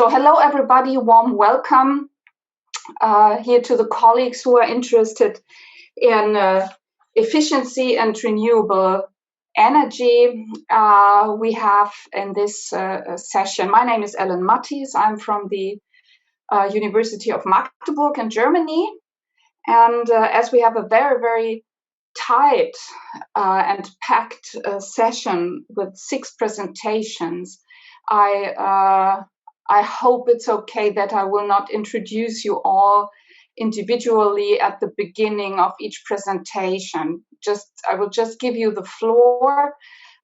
So hello everybody, warm welcome here to the colleagues who are interested in efficiency and renewable energy. We have in this session, my name is Ellen Matthies, I'm from the University of Magdeburg in Germany. And as we have a very, very tight and packed session with 6 presentations, I hope it's okay that I will not introduce you all individually at the beginning of each presentation. I will just give you the floor.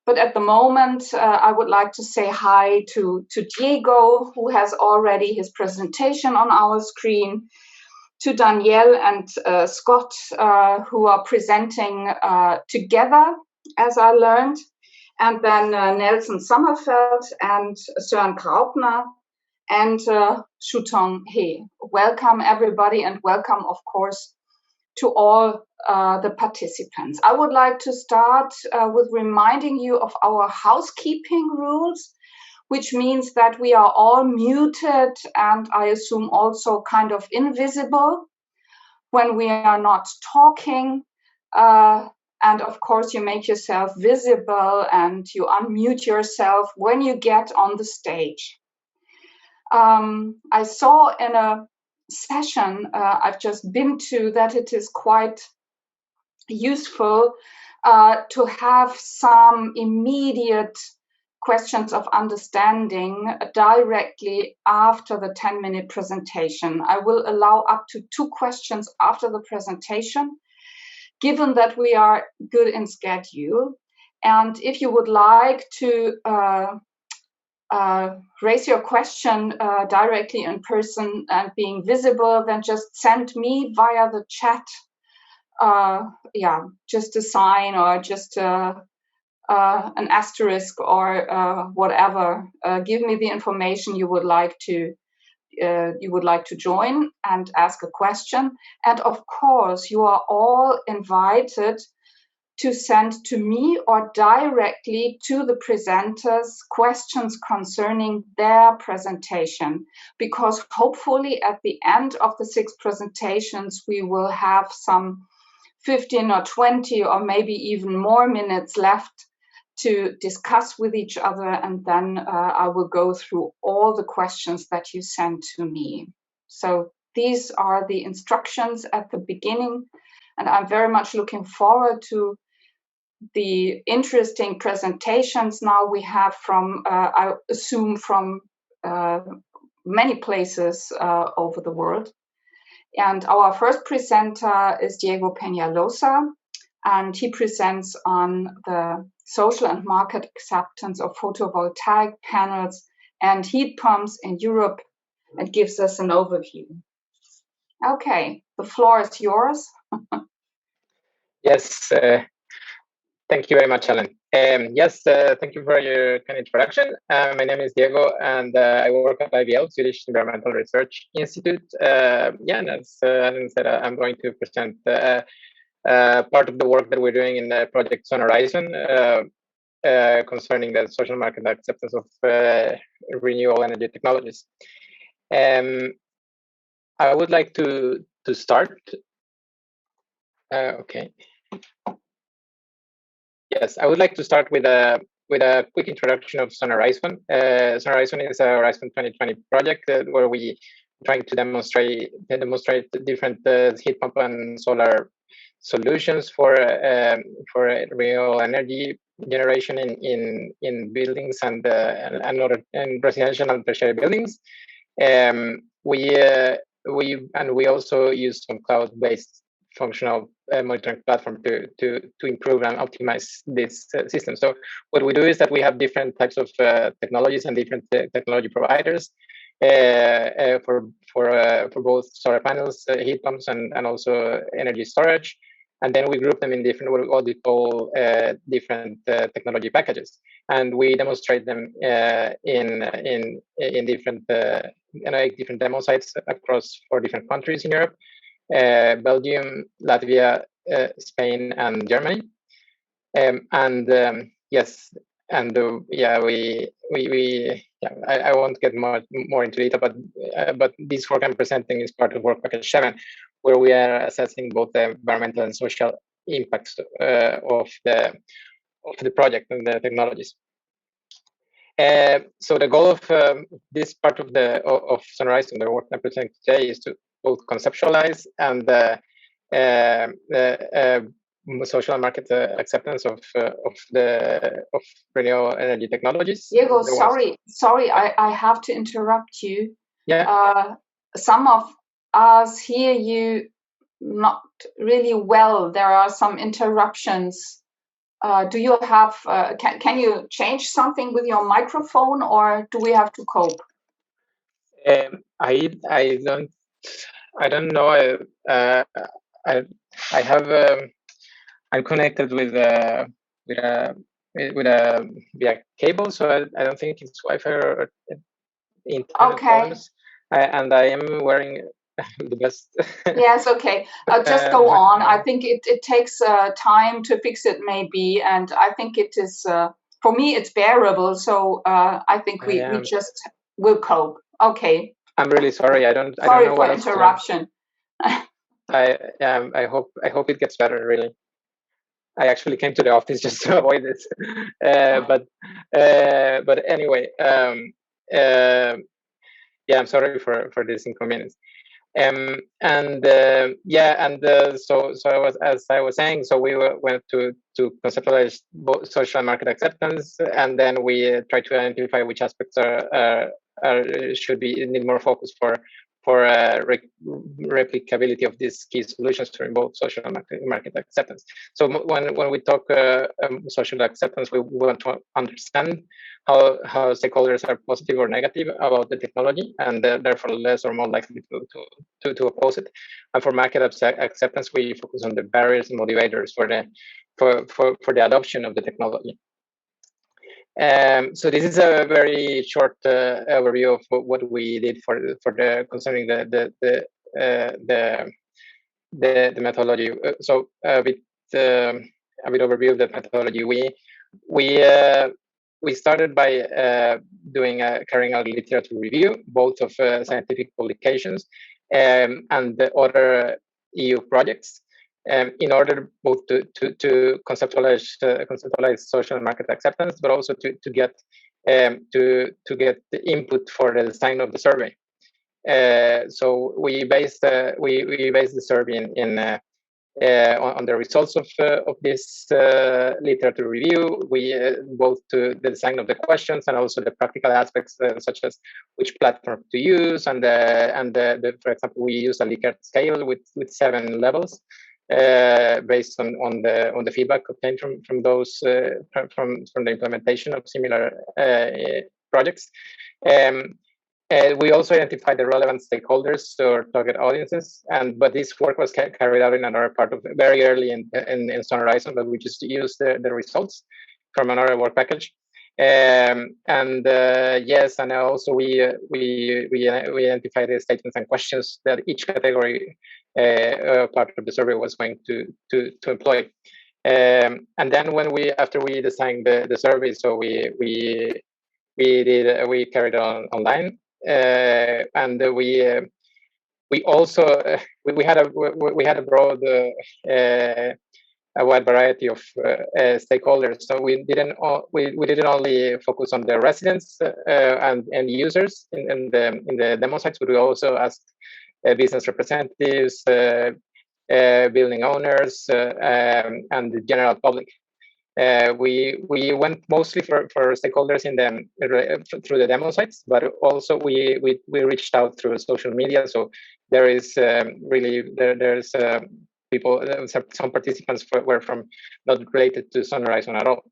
But at the moment, I would like to say hi to Diego, who has already his presentation on our screen, to Danielle and Scott, who are presenting together, as I learned, and then Nelson Sommerfeldt and Soren Graupner and Shutong He. Welcome everybody, and welcome, of course, to all the participants. I would like to start with reminding you of our housekeeping rules, which means that we are all muted and I assume also kind of invisible when we are not talking. And of course, you make yourself visible and you unmute yourself when you get on the stage. I saw in a session I've just been to that it is quite useful to have some immediate questions of understanding directly after the 10-minute presentation. I will allow up to 2 questions after the presentation, given that we are good in schedule. And if you would like to raise your question directly in person and being visible, then just send me via the chat, just a sign or just an asterisk or whatever. Give me the information you would like to join and ask a question. And of course, you are all invited to send to me or directly to the presenters questions concerning their presentation, because hopefully at the end of the 6 presentations, we will have some 15 or 20 or maybe even more minutes left to discuss with each other, and then I will go through all the questions that you send to me. So these are the instructions at the beginning, and I'm very much looking forward to the interesting presentations now we have from, I assume, from many places over the world. And our first presenter is Diego Peñaloza, and he presents on the social and market acceptance of photovoltaic panels and heat pumps in Europe, and gives us an overview. Okay, the floor is yours. Yes, thank you very much, Ellen. Thank you for your kind introduction. My name is Diego, and I work at Behavioural, Swedish Environmental Research Institute. And as Ellen said, I'm going to present part of the work that we're doing in the project Horizon concerning the social market acceptance of renewable energy technologies. I would like to start. Okay. Yes, I would like to start with a quick introduction of Horizon. Horizon is a Horizon 2020 project where we trying to demonstrate different heat pump and solar solutions for renewable energy generation in buildings and residential and tertiary buildings. We also use some cloud-based functional monitoring platform to improve and optimize this system. So what we do is that we have different types of technologies and different technology providers for both solar panels, heat pumps, and also energy storage. And then we group them in different, what we call different technology packages, and we demonstrate them in different different demo sites across 4 different countries in Europe: Belgium, Latvia, Spain, and Germany. Yes, yeah, I won't get more into detail, but this work I'm presenting is part of work package 7, where we are assessing both the environmental and social impacts of the project and the technologies. So the goal of this part of summarizing the work I'm presenting today is to both conceptualize and social market acceptance of renewable energy technologies. Diego, sorry, I have to interrupt you. Yeah. Some of us hear you not really well. There are some interruptions. Do you have? Can you change something with your microphone, or do we have to cope? I don't know. I have. I'm connected with via cable, so I don't think it's Wi-Fi or internet problems. And I am wearing the best. Yes, okay. Just go on. I think it takes time to fix it, maybe, and I think it is for me it's bearable. So I think we just will cope. Okay. I'm really sorry. I don't sorry know for interruption. I hope it gets better. Really. I actually came to the office just to avoid it, but anyway, yeah, I'm sorry for this inconvenience. So as I was saying, so we went to conceptualize both social and market acceptance, and then we try to identify which aspects should need more focus for replicability of these key solutions to involve social and market acceptance. So when we talk social acceptance, we want to understand how stakeholders are positive or negative about the technology, and therefore less or more likely to oppose it. And for market acceptance, we focus on the barriers and motivators for the adoption of the technology. So this is a very short overview of what we did concerning the methodology. So a bit overview of the methodology. We started by carrying out literature review, both of scientific publications and the other EU projects. In order both to conceptualize social and market acceptance, but also to get the input for the design of the survey. So we based the survey on the results of this literature review. We both to the design of the questions and also the practical aspects such as which platform to use, and for example, we use a Likert scale with 7 levels. Based on the feedback obtained from those from the implementation of similar projects. We also identified the relevant stakeholders or target audiences, but this work was carried out in another part of very early in Sunrise, but we just used the results from another work package. Yes, and also we identified the statements and questions that each category part of the survey was going to employ. And then after we designed the survey, so we carried on online, and we also we had a broad a wide variety of stakeholders. So we didn't only focus on the residents and users in the demo sites, but we also asked business representatives, building owners, and the general public. We went mostly for stakeholders through the demo sites, but also we reached out through social media. So there is there's people, some participants were not related to Sunrise at all.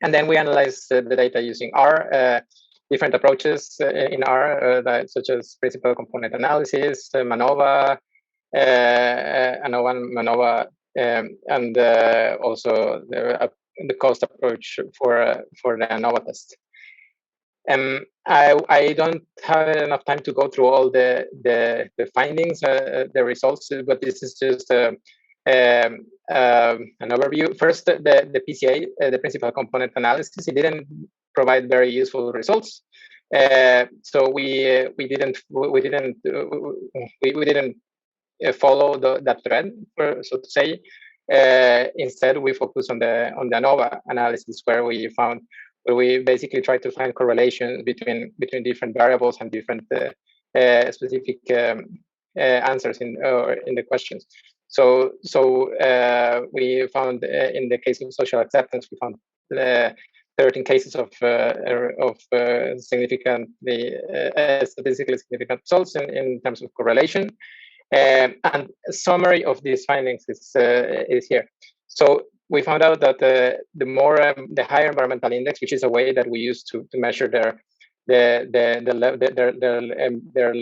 And then we analyzed the data using R, different approaches in R, such as principal component analysis, MANOVA, and also the cost approach for the ANOVA test. I don't have enough time to go through all the findings, the results, but this is just a an overview. First, the PCA, the principal component analysis, it didn't provide very useful results. So we didn't follow that trend, so to say. Instead, we focused on the ANOVA analysis, where we basically tried to find correlations between different variables and different specific answers in the questions. So we found in the case of social acceptance, we found 13 cases of significantly statistically significant results in terms of correlation. And a summary of these findings is here. So we found out that the higher environmental index, which is a way that we use to measure their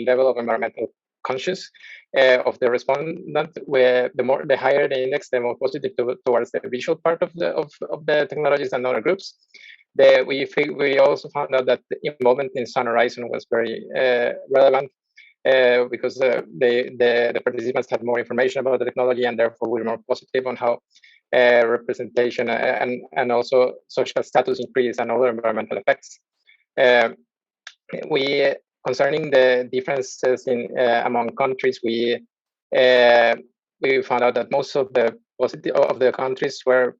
level of environmental conscious of the respondent, where the higher the index, the more positive towards the visual part of the technologies and other groups. We also found out that the involvement in sun horizon was very relevant. Because the participants had more information about the technology, and therefore were more positive on how representation and also social status increase and other environmental effects. Concerning the differences in among countries, we found out that most of the countries were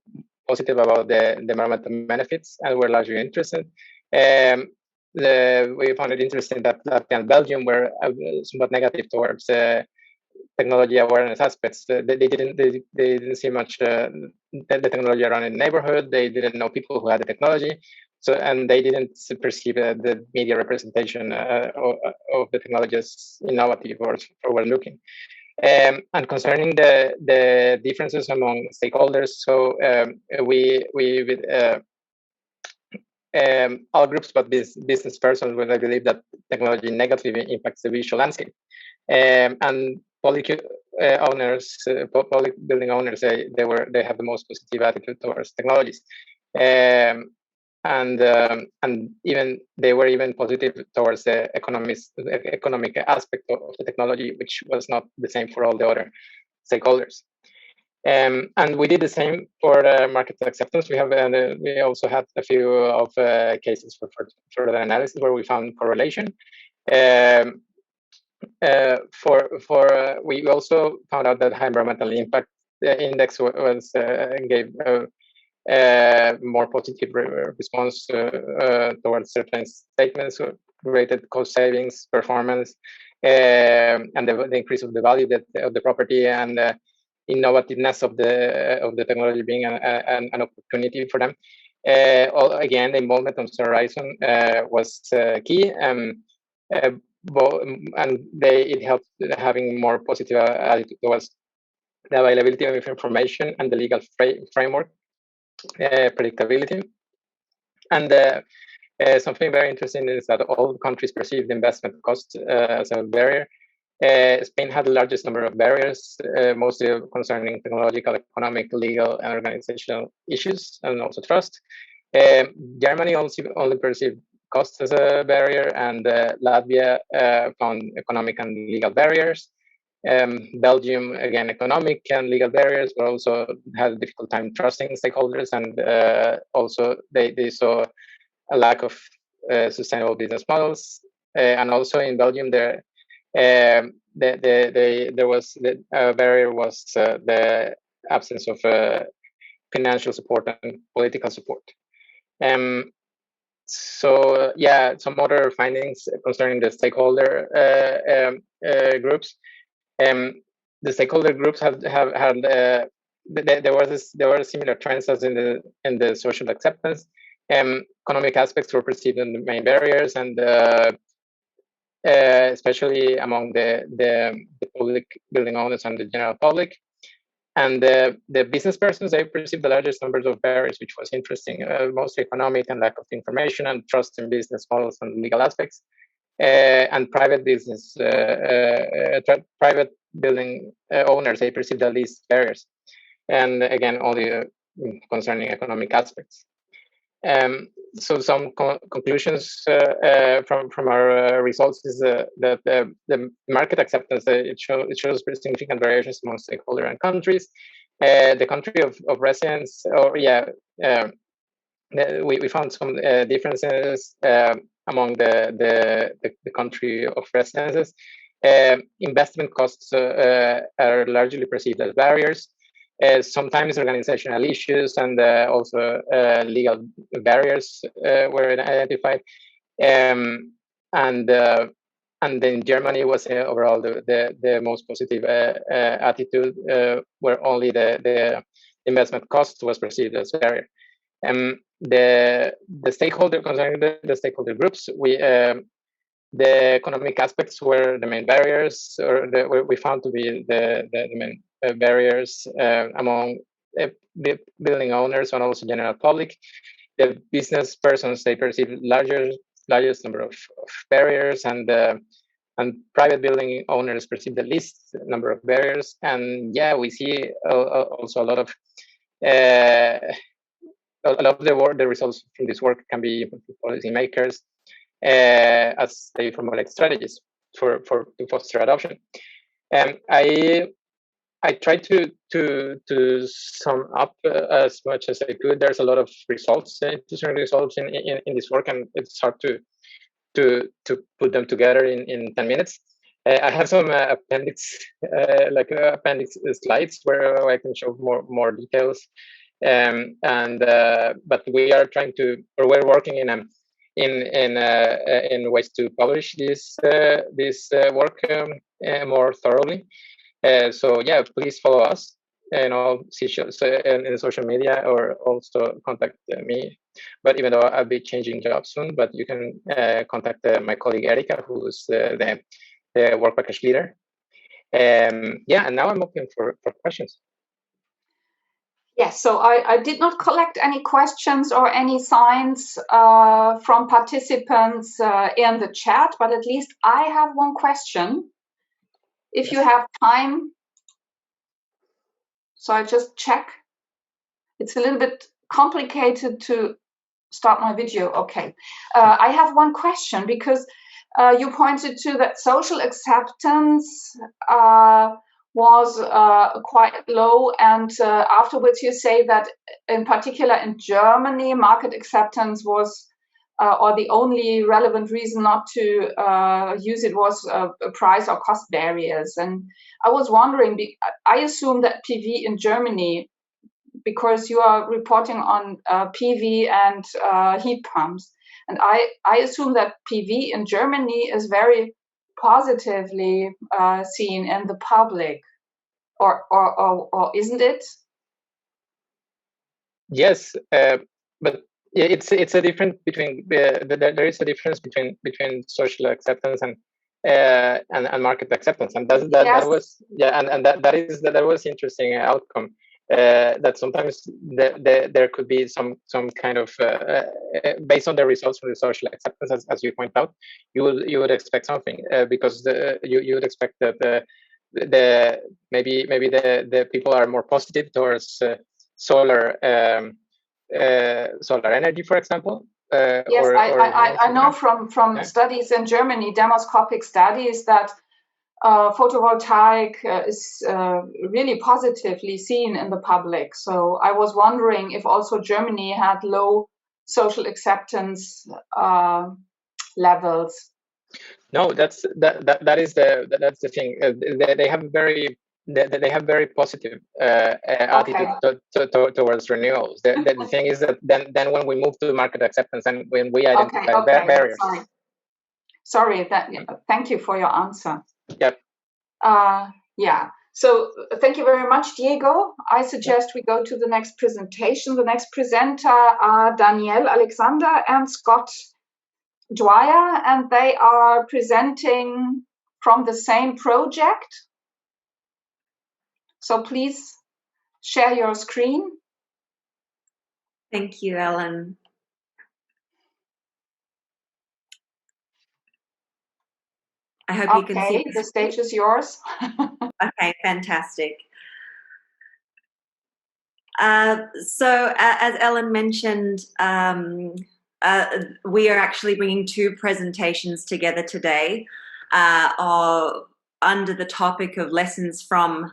positive about the environmental benefits and were largely interested. We found it interesting that Latvia and Belgium were somewhat negative towards technology awareness aspects. They didn't see much the technology around in the neighborhood. They didn't know people who had the technology. So, and they didn't perceive the media representation of the technology as innovative or forward-looking. And concerning the differences among stakeholders, so all groups but business persons would believe that technology negatively impacts the visual landscape. And public owners, public building owners, they have the most positive attitude towards technologies. And even they were even positive towards the economic aspect of the technology, which was not the same for all the other stakeholders. And we did the same for market acceptance. We also had a few of cases for further analysis where we found correlation. We also found out that high environmental impact index gave more positive response towards certain statements related cost savings, performance, and the increase of the value of the property and innovativeness of the technology being an opportunity for them. Again, the involvement on Horizon was key, and it helped having more positive attitude towards the availability of information and the legal framework, predictability. And something very interesting is that all countries perceive the investment cost as a barrier. Spain had the largest number of barriers, mostly concerning technological, economic, legal, and organizational issues, and also trust. Germany only perceived cost as a barrier, and Latvia found economic and legal barriers. Belgium, again, economic and legal barriers, but also had a difficult time trusting stakeholders, and also they saw a lack of sustainable business models. And also in Belgium, there was the barrier was the absence of financial support and political support. So yeah, some other findings concerning the stakeholder groups. The stakeholder groups have had there were similar trends as in the social acceptance. Economic aspects were perceived as the main barriers, and especially among the public building owners and the general public. And the business persons, they perceived the largest numbers of barriers, which was interesting, mostly economic and lack of information and trust in business models and legal aspects. And private business, private building owners, they perceive the least barriers. And again, only concerning economic aspects. so some conclusions from our results is that the market acceptance it shows pretty significant variations among stakeholders and countries. The country of residence, we found some differences among the country of residences. Investment costs are largely perceived as barriers. Sometimes organizational issues and also legal barriers were identified. And then Germany was overall the most positive attitude, where only the investment cost was perceived as a barrier. The stakeholder concerning the stakeholder groups, the economic aspects were the main barriers, or we found to be the main barriers among building owners and also general public. The business persons, they perceive largest number of barriers, and private building owners perceive the least number of barriers. And yeah, we see also a lot of the results from this work can be input for policymakers as they formulate strategies to foster adoption. I tried to sum up as much as I could. There's a lot of results, interesting results in this work, and it's hard to put them together in 10 minutes. I have some appendix slides where I can show more details. But we are we're working in ways to publish this work more thoroughly. So yeah, please follow us and all in social media, or also contact me. But even though I'll be changing jobs soon, but you can contact my colleague Erika, who's the work package leader. Yeah, and now I'm open for questions. Yes, so I did not collect any questions or any signs from participants in the chat, but at least I have one question. If you have time, so I just check. It's a little bit complicated to start my video. Okay, I have one question, because you pointed to that social acceptance was quite low, and afterwards you say that in particular in Germany, market acceptance was or the only relevant reason not to use it was price or cost barriers. And I was wondering, I assume that PV in Germany, because you are reporting on PV and heat pumps, and I assume that PV in Germany is very positively seen in the public, or isn't it? Yes, but it's a difference between there is a difference between social acceptance and market acceptance, and that was that was interesting outcome. That sometimes there could be some kind of based on the results from the social acceptance, as you point out, you would expect something because you would expect that maybe the people are more positive towards solar energy, for example. Yes, I know from studies in Germany, demoscopic studies, that photovoltaic is really positively seen in the public. So I was wondering if also Germany had low social acceptance levels. No, that's the thing. They have very positive attitude towards renewables. The thing is that then when we move to market acceptance and when we identify barriers. Sorry. Thank you for your answer. Yep. Yeah. So thank you very much, Diego. I suggest we go to the next presentation. The next presenter are Danielle Alexander and Scott Dwyer, and they are presenting from the same project. So please share your screen. Thank you, Ellen. I hope you can see. The stage is yours. Okay, fantastic. So as Ellen mentioned, we are actually bringing two presentations together today under the topic of lessons from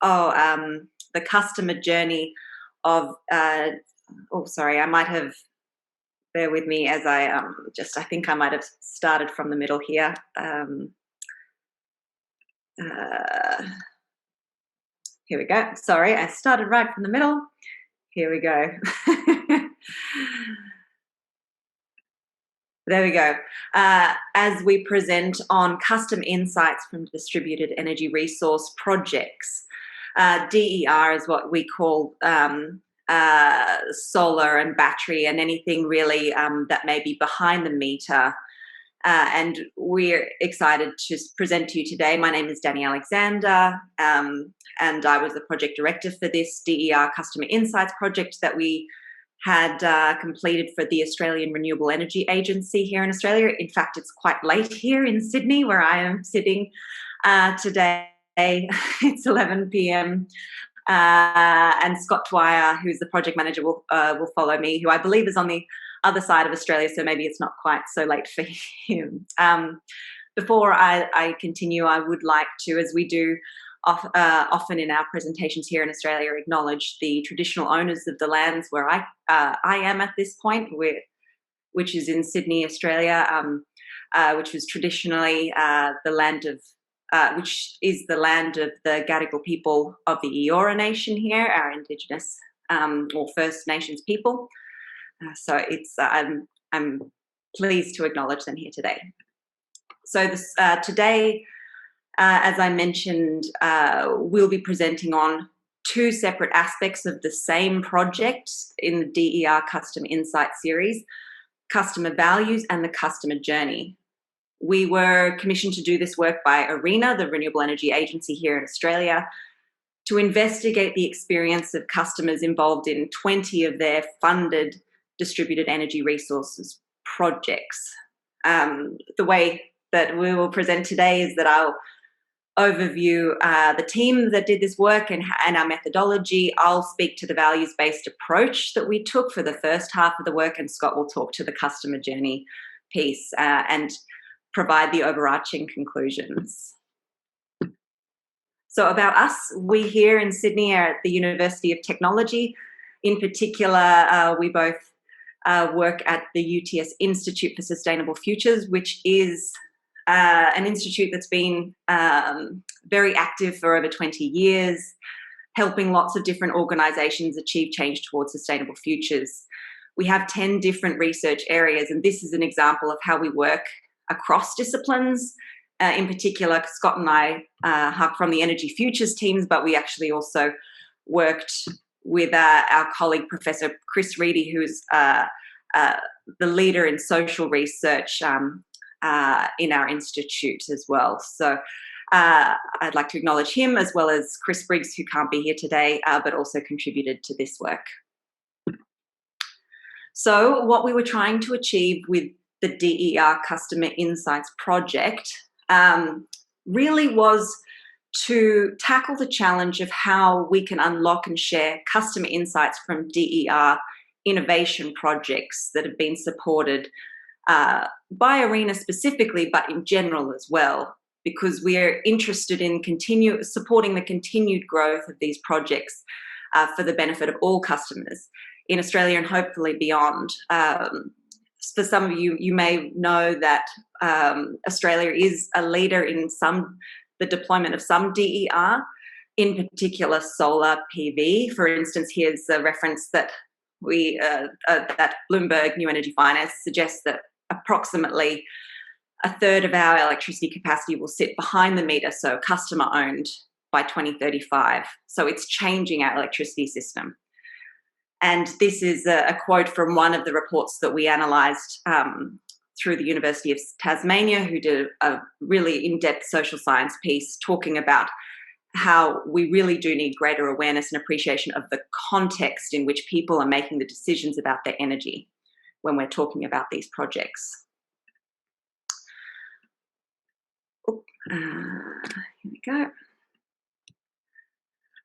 the customer journey of, sorry, I might have, bear with me as I think I might have started from the middle here. Here we go. Sorry, I started right from the middle. Here we go. There we go. As we present on custom insights from distributed energy resource projects. DER is what we call solar and battery and anything really that may be behind the meter. And we're excited to present to you today. My name is Danielle Alexander, and I was the project director for this DER Customer Insights project that we had completed for the Australian Renewable Energy Agency here in Australia. In fact, it's quite late here in Sydney where I am sitting today. It's 11 p.m. And Scott Dwyer, who's the project manager, will follow me, who I believe is on the other side of Australia, so maybe it's not quite so late for him. Before I continue, I would like to, as we do often in our presentations here in Australia, acknowledge the traditional owners of the lands where I am at this point, which is in Sydney, Australia, which was traditionally the land of which is the land of the Gadigal people of the Eora Nation here, our Indigenous or First Nations people. So it's I'm pleased to acknowledge them here today. So this, today, as I mentioned, we'll be presenting on two separate aspects of the same project in the DER Custom Insight series: customer values and the customer journey. We were commissioned to do this work by ARENA, the Renewable Energy Agency here in Australia, to investigate the experience of customers involved in 20 of their funded distributed energy resources projects. The way that we will present today is that I'll overview the team that did this work and our methodology. I'll speak to the values-based approach that we took for the first half of the work, and Scott will talk to the customer journey piece and provide the overarching conclusions. So about us, we here in Sydney are at the University of Technology. In particular, we both work at the UTS Institute for Sustainable Futures, which is an institute that's been very active for over 20 years, helping lots of different organisations achieve change towards sustainable futures. We have 10 different research areas, and this is an example of how we work across disciplines. In particular, Scott and I are from the energy futures teams, but we actually also worked with our colleague, Professor Chris Reedy, who's the leader in social research in our institute as well. So I'd like to acknowledge him, as well as Chris Briggs, who can't be here today, but also contributed to this work. So what we were trying to achieve with the DER Customer Insights project really was to tackle the challenge of how we can unlock and share customer insights from DER innovation projects that have been supported by ARENA specifically, but in general as well, because we are interested in supporting the continued growth of these projects for the benefit of all customers in Australia and hopefully beyond. For some of you, you may know that Australia is a leader in the deployment of some DER, in particular solar PV. For instance, here's a reference that that Bloomberg New Energy Finance suggests that approximately a third of our electricity capacity will sit behind the meter, so customer owned, by 2035. So it's changing our electricity system. And this is a quote from one of the reports that we analysed through the University of Tasmania, who did a really in-depth social science piece talking about how we really do need greater awareness and appreciation of the context in which people are making the decisions about their energy when we're talking about these projects. Here we go.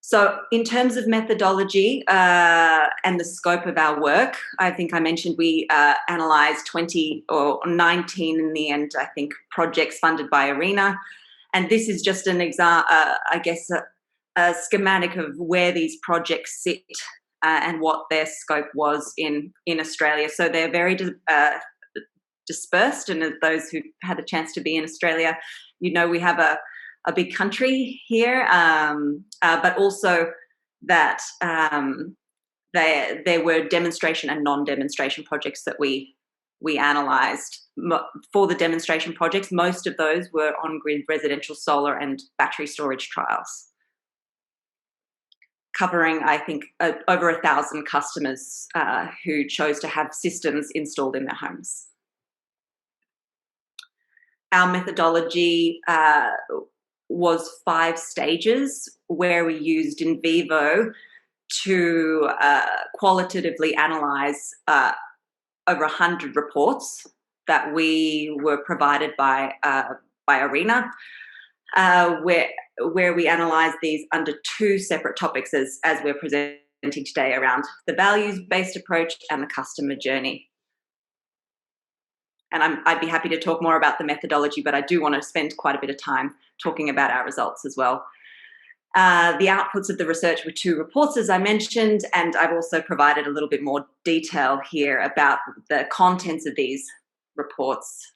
So in terms of methodology and the scope of our work, I think I mentioned we analysed 20 or 19 in the end, I think, projects funded by ARENA. And this is just an example, I guess, a schematic of where these projects sit and what their scope was in Australia. So they're very dispersed, and as those who've had a chance to be in Australia, you know, we have a big country here, but also that there were demonstration and non-demonstration projects that we analysed. For the demonstration projects, most of those were on-grid residential solar and battery storage trials, covering, I think, over 1,000 customers who chose to have systems installed in their homes. Our methodology was 5 stages, where we used in vivo to qualitatively analyse over 100 reports that we were provided by ARENA, where we analysed these under 2 separate topics as we're presenting today, around the values-based approach and the customer journey. And I'd be happy to talk more about the methodology, but I do want to spend quite a bit of time talking about our results as well. The outputs of the research were 2 reports, as I mentioned, and I've also provided a little bit more detail here about the contents of these reports,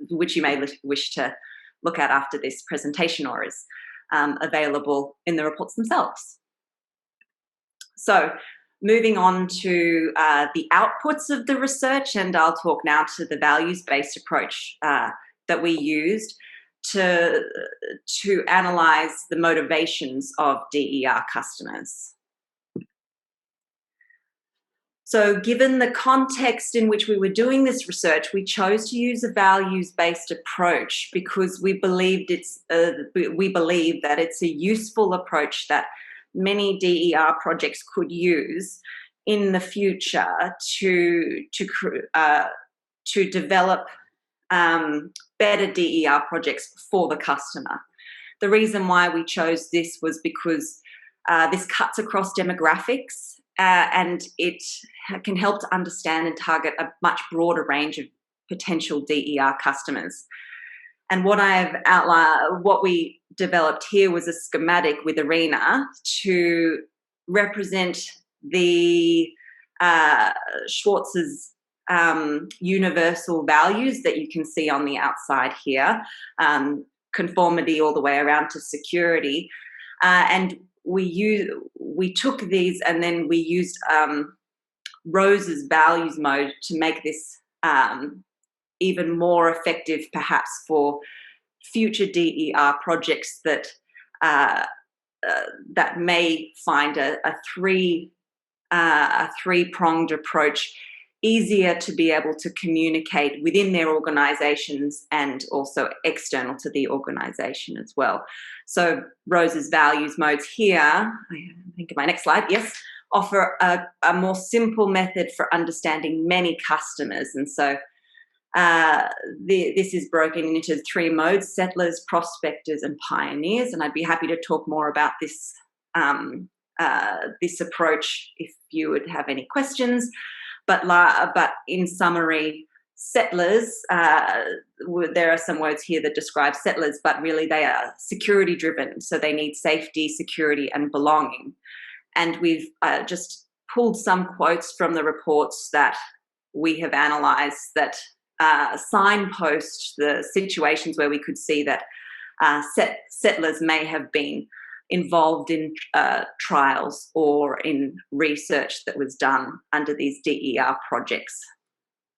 which you may wish to look at after this presentation, or is available in the reports themselves. So moving on to the outputs of the research, and I'll talk now to the values-based approach that we used to analyse the motivations of DER customers. So given the context in which we were doing this research, we chose to use a values-based approach because we believe that it's a useful approach that many DER projects could use in the future to develop better DER projects for the customer. The reason why we chose this was because this cuts across demographics and it can help to understand and target a much broader range of potential DER customers. And what I've outlined, what we developed here, was a schematic with ARENA to represent the Schwarz's universal values that you can see on the outside here, conformity all the way around to security, and we took these and then we used Rose's values mode to make this even more effective, perhaps for future DER projects that that may find a three-pronged approach easier to be able to communicate within their organisations and also external to the organisation as well. So Rose's values modes here, I think of my next slide, yes, offer a more simple method for understanding many customers. And so this is broken into 3 modes: settlers, prospectors and pioneers. And I'd be happy to talk more about this, this approach if you would have any questions. But in summary, settlers, there are some words here that describe settlers, but really they are security driven. So they need safety, security and belonging. And we've just pulled some quotes from the reports that we have analysed that signpost the situations where we could see that settlers may have been involved in trials or in research that was done under these DER projects.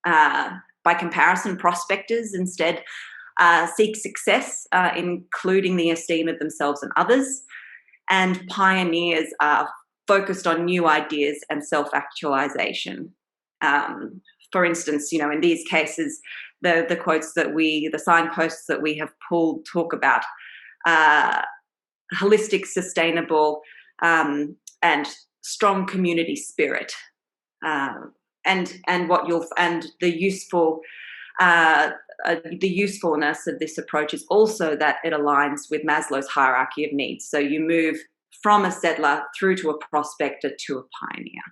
By comparison, prospectors instead seek success, including the esteem of themselves and others, and pioneers are focused on new ideas and self-actualization. For instance, in these cases, the quotes that the signposts that we have pulled talk about holistic, sustainable, and strong community spirit, and the usefulness of this approach is also that it aligns with Maslow's hierarchy of needs. So you move from a settler through to a prospector to a pioneer.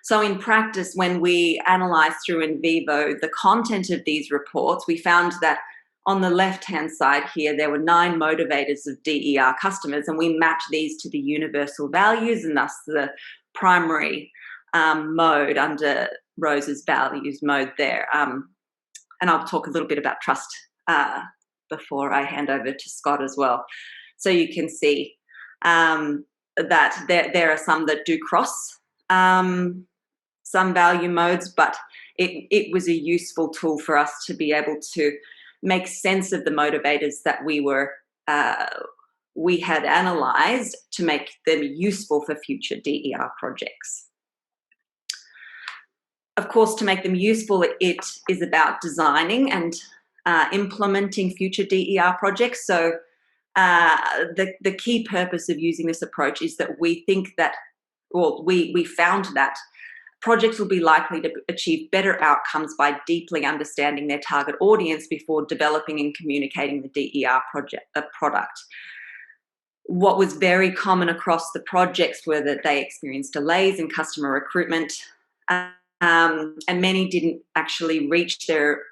So in practice, when we analysed through in vivo the content of these reports, we found that on the left-hand side here, there were 9 motivators of DER customers, and we mapped these to the universal values, and thus the primary mode under Rose's values mode there. And I'll talk a little bit about trust before I hand over to Scott as well. So you can see that there are some that do cross some value modes, but it was a useful tool for us to be able to make sense of the motivators that we had analysed to make them useful for future DER projects. Of course, to make them useful, it is about designing and implementing future DER projects. So the key purpose of using this approach is that we think that, well, we found that projects will be likely to achieve better outcomes by deeply understanding their target audience before developing and communicating the DER product. What was very common across the projects were that they experienced delays in customer recruitment, and many didn't actually reach their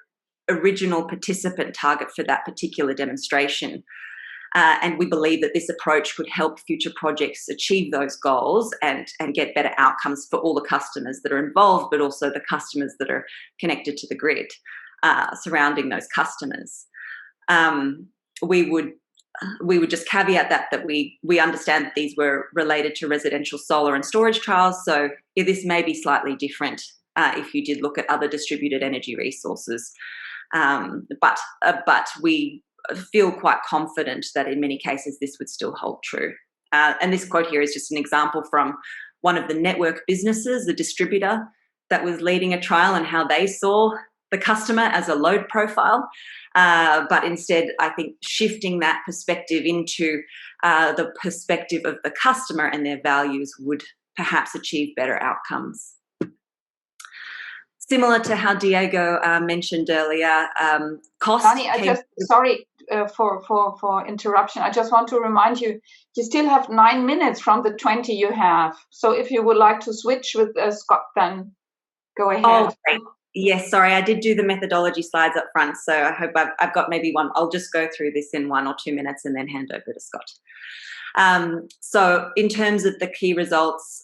original participant target for that particular demonstration. And we believe that this approach would help future projects achieve those goals and get better outcomes for all the customers that are involved, but also the customers that are connected to the grid surrounding those customers. We would just caveat that we understand that these were related to residential solar and storage trials, so this may be slightly different if you did look at other distributed energy resources. But we feel quite confident that in many cases this would still hold true. And this quote here is just an example from one of the network businesses, the distributor that was leading a trial, and how they saw the customer as a load profile. But instead, I think shifting that perspective into the perspective of the customer and their values would perhaps achieve better outcomes. Similar to how Diego mentioned earlier, cost. Dani, sorry for interruption. I just want to remind you, you still have 9 minutes from the 20 you have. So if you would like to switch with Scott, then go ahead. Oh, great. Yes, sorry, I did do the methodology slides up front, so I hope I've got maybe one. I'll just go through this in 1 or 2 minutes and then hand over to Scott. So in terms of the key results,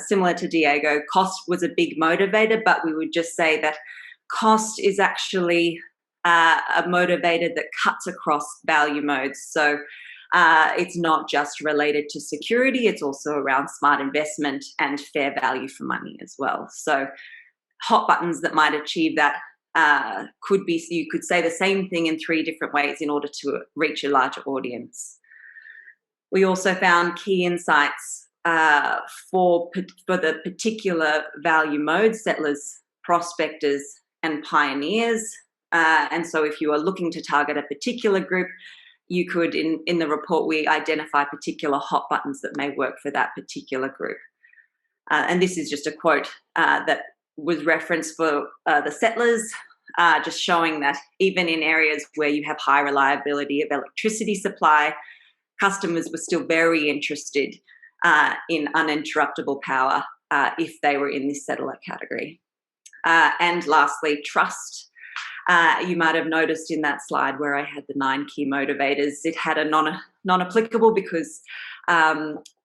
similar to Diego, cost was a big motivator, but we would just say that cost is actually a motivator that cuts across value modes. So it's not just related to security, it's also around smart investment and fair value for money as well. So hot buttons that might achieve that could be, you could say the same thing in 3 different ways in order to reach a larger audience. We also found key insights for the particular value modes, settlers, prospectors, and pioneers. And so if you are looking to target a particular group, you could, in the report, we identify particular hot buttons that may work for that particular group. And this is just a quote that was referenced for the settlers, just showing that even in areas where you have high reliability of electricity supply, customers were still very interested in uninterruptible power if they were in this settler category. And lastly, trust. You might have noticed in that slide where I had the 9 key motivators, it had a non-applicable because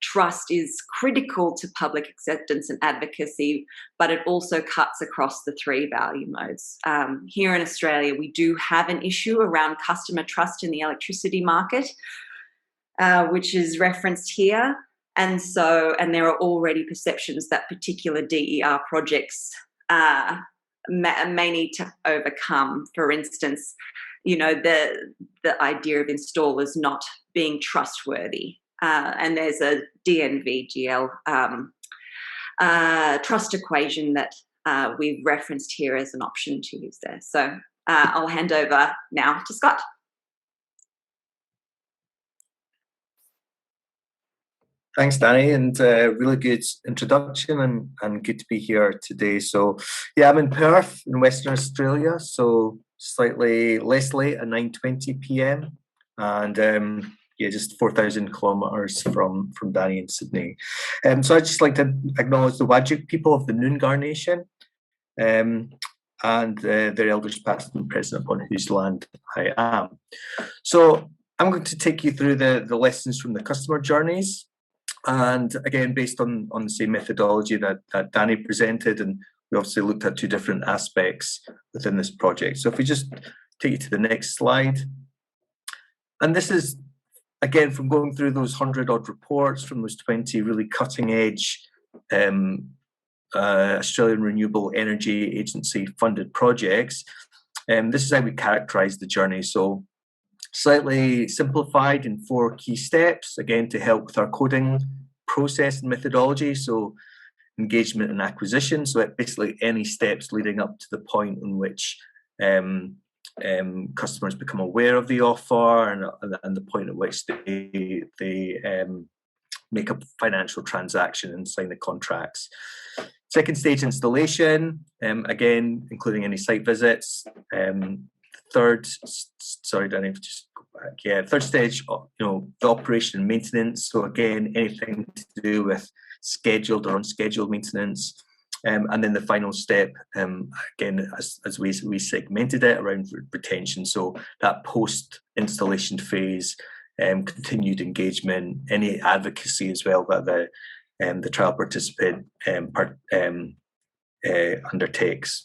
trust is critical to public acceptance and advocacy, but it also cuts across the 3 value modes. Here in Australia, we do have an issue around customer trust in the electricity market, which is referenced here. And there are already perceptions that particular DER projects may need to overcome. For instance, the idea of installers not being trustworthy. And there's a DNV-GL trust equation that we've referenced here as an option to use there. So I'll hand over now to Scott. Thanks, Dani, and really good introduction and good to be here today. So, yeah, I'm in Perth in Western Australia, so slightly less late at 9:20 p.m. And just 4,000 kilometres from Danny in Sydney. So I'd just like to acknowledge the Whadjuk people of the Noongar Nation, and their elders past and present upon whose land I am. So I'm going to take you through the lessons from the customer journeys, and again based on the same methodology that Danny presented, and we obviously looked at two different aspects within this project. So if we just take you to the next slide, and this is again from going through those 100-odd reports from those 20 really cutting-edge Australian Renewable Energy Agency funded projects. This is how we characterise the journey. So slightly simplified in 4 key steps, again to help with our coding process and methodology. So engagement and acquisition, so basically any steps leading up to the point in which customers become aware of the offer and the point at which they make a financial transaction and sign the contracts. Second stage, installation, again including any site visits. Third, sorry Danny, just go back. Yeah, third stage, the operation and maintenance. So again, anything to do with scheduled or unscheduled maintenance. And then the final step, again, as we segmented it around retention. So that post-installation phase, continued engagement, any advocacy as well that the trial participant undertakes.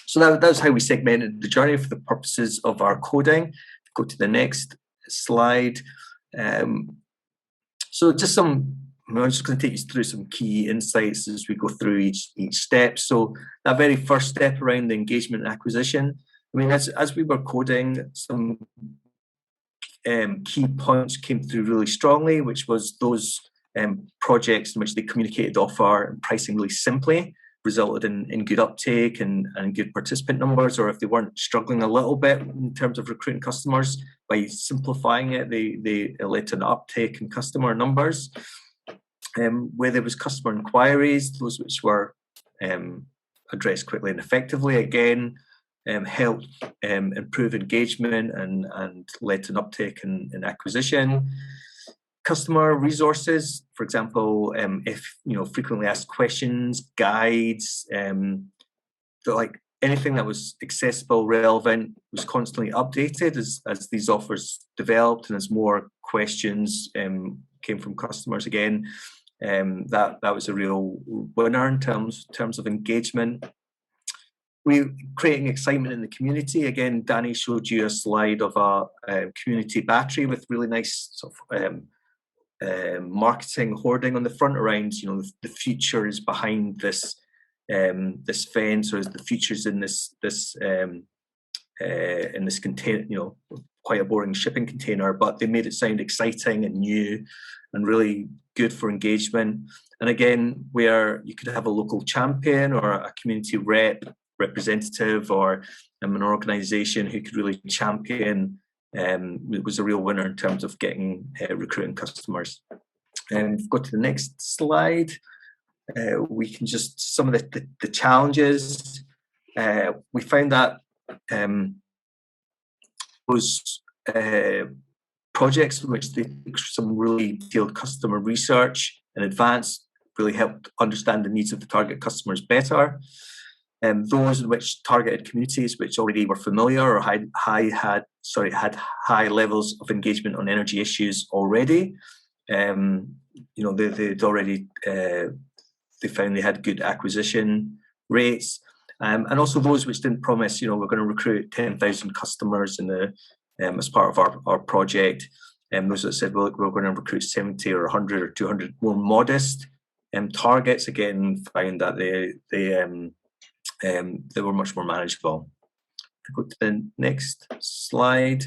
So that's how we segmented the journey for the purposes of our coding. Go to the next slide. So just I'm just going to take you through some key insights as we go through each step. So that very first step around the engagement and acquisition, I mean, as we were coding, some key points came through really strongly, which was those projects in which they communicated offer and pricing really simply resulted in good uptake and good participant numbers, or if they weren't struggling a little bit in terms of recruiting customers, by simplifying it, they led to an uptake in customer numbers. Where there was customer inquiries, those which were addressed quickly and effectively, again, helped improve engagement and led to an uptake in acquisition. Customer resources, for example, if frequently asked questions, guides, like anything that was accessible, relevant, was constantly updated as these offers developed and as more questions came from customers. Again, that was a real winner in terms of engagement. We're creating excitement in the community. Again, Danny showed you a slide of a community battery with really nice sort of marketing hoarding on the front around, the future is behind this this fence, or the future's in this container, quite a boring shipping container, but they made it sound exciting and new and really good for engagement. And again, where you could have a local champion or a community representative or an organization who could really champion, it was a real winner in terms of getting recruiting customers. And go to the next slide. We can just, some of the challenges. We found that those projects in which they did some really detailed customer research in advance really helped understand the needs of the target customers better. Those in which targeted communities which already were familiar or had high levels of engagement on energy issues already. They'd already they found they had good acquisition rates, and also those which didn't promise, we're going to recruit 10,000 customers in the as part of our project, and those that said, well, we're going to recruit 70 or 100 or 200 more modest targets, again found that they were much more manageable. Go to the next slide.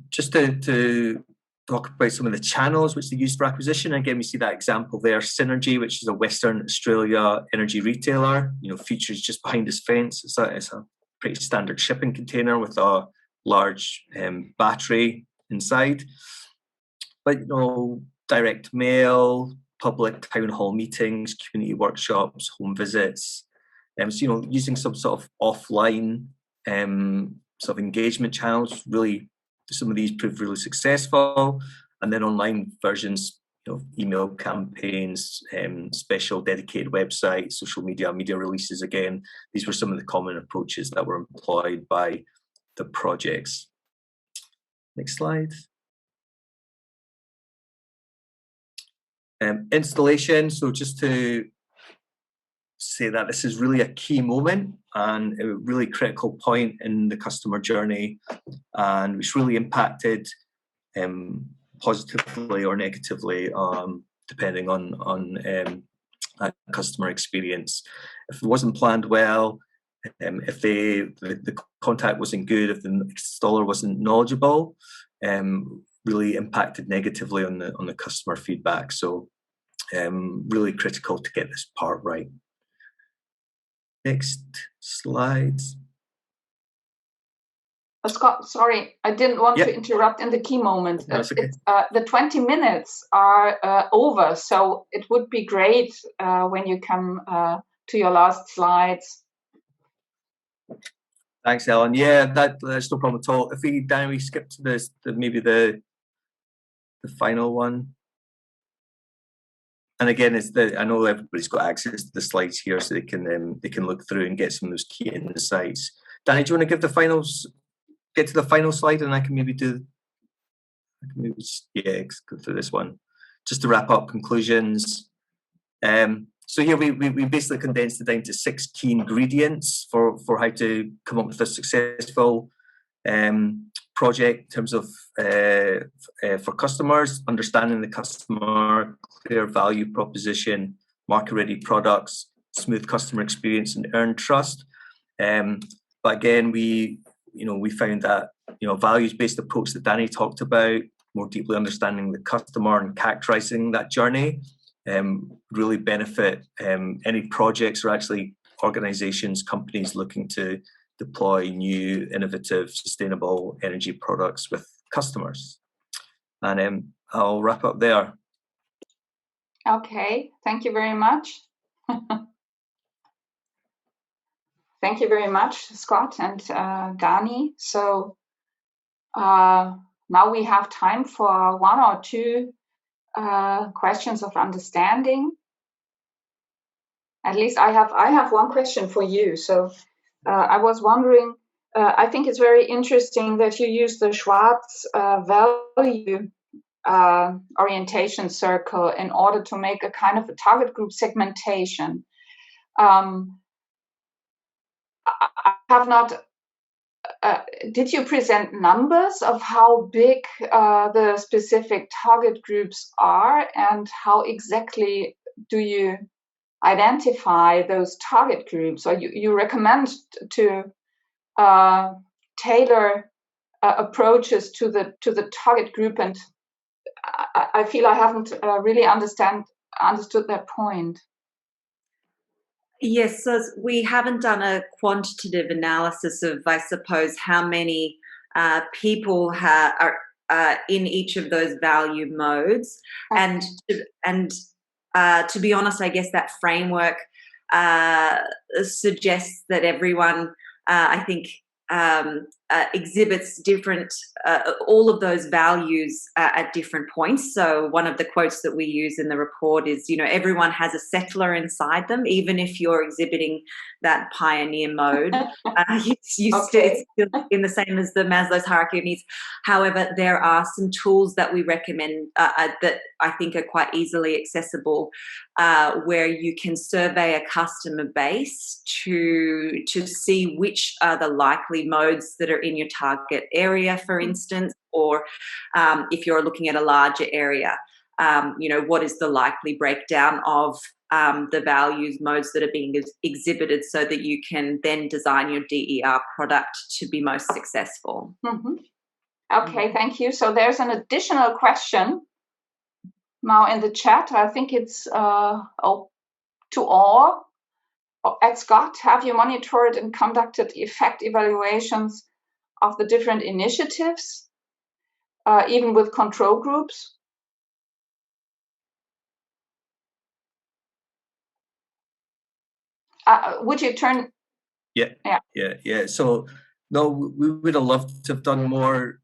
Just to talk about some of the channels which they used for acquisition. Again, we see that example there, Synergy, which is a Western Australia energy retailer. Features just behind this fence. It's a pretty standard shipping container with a large battery inside. But direct mail, public town hall meetings, community workshops, home visits. So using some sort of offline sort of engagement channels really some of these proved really successful, and then online versions, email campaigns, special dedicated websites, social media releases. Again, these were some of the common approaches that were employed by the projects. Next slide. Installation. So just to say that this is really a key moment and a really critical point in the customer journey, and which really impacted positively or negatively, depending on that customer experience. If it wasn't planned well, if the contact wasn't good, if the installer wasn't knowledgeable, really impacted negatively on the customer feedback. So really critical to get this part right. Next slide. Scott, sorry, I didn't want to interrupt in the key moment. That's okay. The 20 minutes are over, so it would be great when you come to your last slides. Thanks, Ellen. Yeah, that's no problem at all. If we skip to this, maybe the final one. And again, I know everybody's got access to the slides here, so they can look through and get some of those key insights. Danny, do you want to get to the final slide, and I can maybe go through this one, just to wrap up conclusions. So here we basically condensed it down to 6 key ingredients for how to come up with a successful project in terms of for customers: understanding the customer, clear value proposition, market-ready products, smooth customer experience, and earn trust. But again, we found that values-based approach that Danny talked about, more deeply understanding the customer and characterizing that journey, really benefit any projects or actually organizations, companies looking to deploy new, innovative, sustainable energy products with customers. And I'll wrap up there. Okay, thank you very much. Thank you very much, Scott and Dani. So now we have time for 1 or 2 questions of understanding. At least I have one question for you. So I was wondering, I think it's very interesting that you use the Schwartz value orientation circle in order to make a kind of a target group segmentation. I have not. Did you present numbers of how big the specific target groups are, and how exactly do you identify those target groups? Or you recommend to tailor approaches to the target group, and I feel I haven't really understood that point. Yes, so we haven't done a quantitative analysis of, I suppose, how many people are in each of those value modes. Okay. And to be honest, I guess that framework suggests that everyone, I think, exhibits different, all of those values at different points. So one of the quotes that we use in the report is, everyone has a settler inside them, even if you're exhibiting that pioneer mode. It's still in the same as the Maslow's hierarchy of needs. However, there are some tools that we recommend that I think are quite easily accessible, where you can survey a customer base to see which are the likely modes that are in your target area, for instance, or if you're looking at a larger area, what is the likely breakdown of the values modes that are being exhibited, so that you can then design your DER product to be most successful. Mm-hmm. Okay, thank you. So there's an additional question now in the chat. I think it's to all. At Scott, have you monitored and conducted effect evaluations of the different initiatives, even with control groups? Would you turn? Yeah. So No, we would have loved to have done more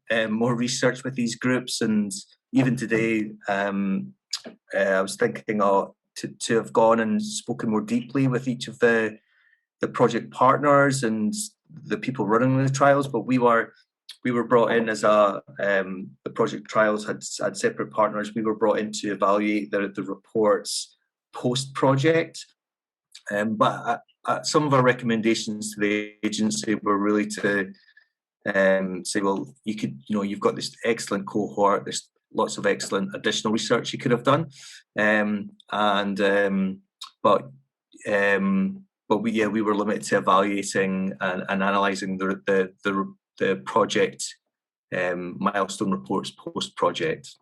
research with these groups, and even today, I was thinking to have gone and spoken more deeply with each of the project partners and the people running the trials. But we were brought in as the project trials had separate partners. We were brought in to evaluate the reports post project, but some of our recommendations to the agency were really to say, well, you've got this excellent cohort. There's lots of excellent additional research you could have done, but we were limited to evaluating and analysing the project milestone reports post project.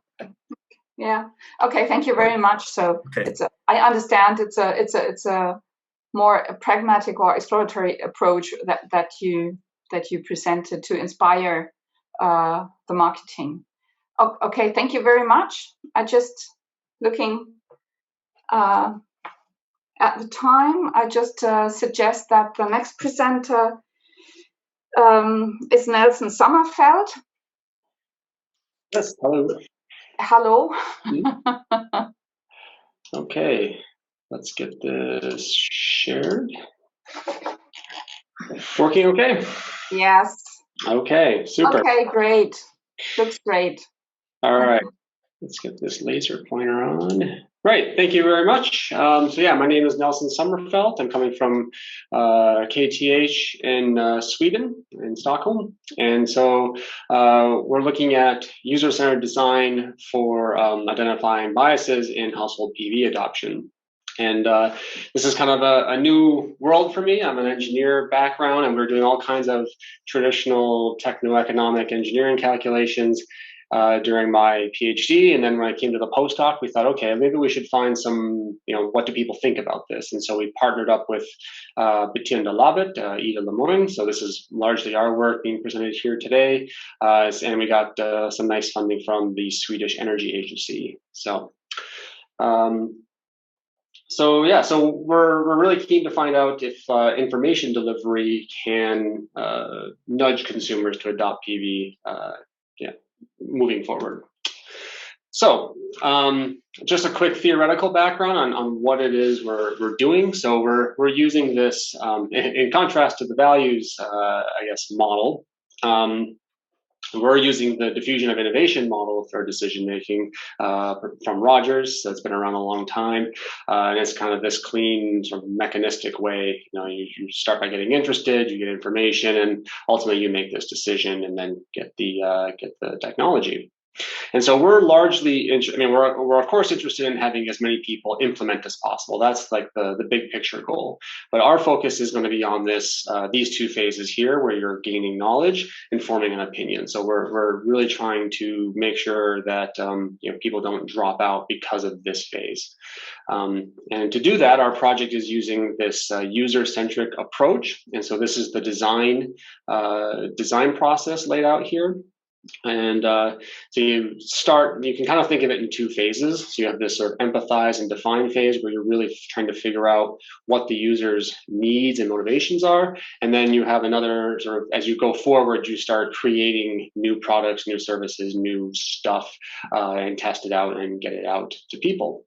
Yeah. Okay. Thank you very much. So okay. I understand it's a more pragmatic or exploratory approach that you presented to inspire the marketing. Okay. Thank you very much. I just looking at the time. I just suggest that the next presenter is Nelson Sommerfeldt. Yes. Hello. Hello. Okay, let's get this shared. Working okay? Yes. Okay, super. Okay, great. Looks great. All right, let's get this laser pointer on. Right, thank you very much. So yeah, my name is Nelson Sommerfeldt. I'm coming from KTH in Sweden, in Stockholm. And so we're looking at user-centered design for identifying biases in household PV adoption. And this is kind of a new world for me. I'm an engineer background, and we're doing all kinds of traditional techno-economic engineering calculations during my PhD. And then when I came to the postdoc, we thought, okay, maybe we should find some, what do people think about this? And so we partnered up with Bettina Labit, Ida Lemoyne. So this is largely our work being presented here today. And we got some nice funding from the Swedish Energy Agency. So we're really keen to find out if information delivery can nudge consumers to adopt PV moving forward. So just a quick theoretical background on what it is we're doing. So we're using this in contrast to the values, model. We're using the diffusion of innovation model for decision making from Rogers. That's been around a long time, and it's kind of this clean, sort of mechanistic way. You start by getting interested, you get information, and ultimately you make this decision, and then get the technology. And so we're largely, we're of course interested in having as many people implement as possible. That's like the big picture goal. But our focus is going to be on these two phases here, where you're gaining knowledge and forming an opinion. So we're really trying to make sure that people don't drop out because of this phase. And to do that, our project is using this user-centric approach. And so this is the design process laid out here. And so you can kind of think of it in two phases. So you have this sort of empathize and define phase, where you're really trying to figure out what the user's needs and motivations are. And then you have another sort of, as you go forward, you start creating new products, new services, new stuff, and test it out and get it out to people.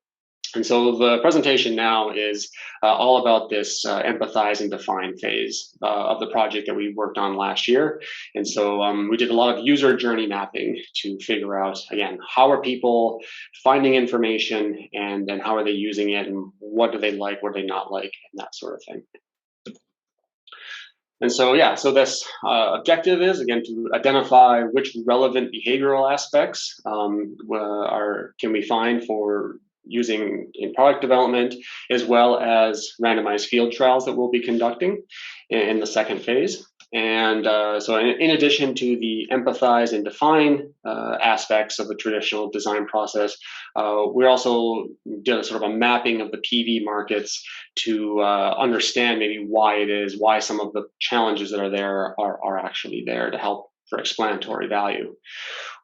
And so the presentation now is all about this empathize and define phase of the project that we worked on last year. And so we did a lot of user journey mapping to figure out, again, how are people finding information, and then how are they using it, and what do they like, what do they not like, and that sort of thing. And so, so this objective is, again, to identify which relevant behavioral aspects can we find for using in product development, as well as randomized field trials that we'll be conducting in the second phase. And so in addition to the empathize and define aspects of the traditional design process, we also did a sort of a mapping of the PV markets to understand maybe why some of the challenges that are there are actually there, to help explanatory value.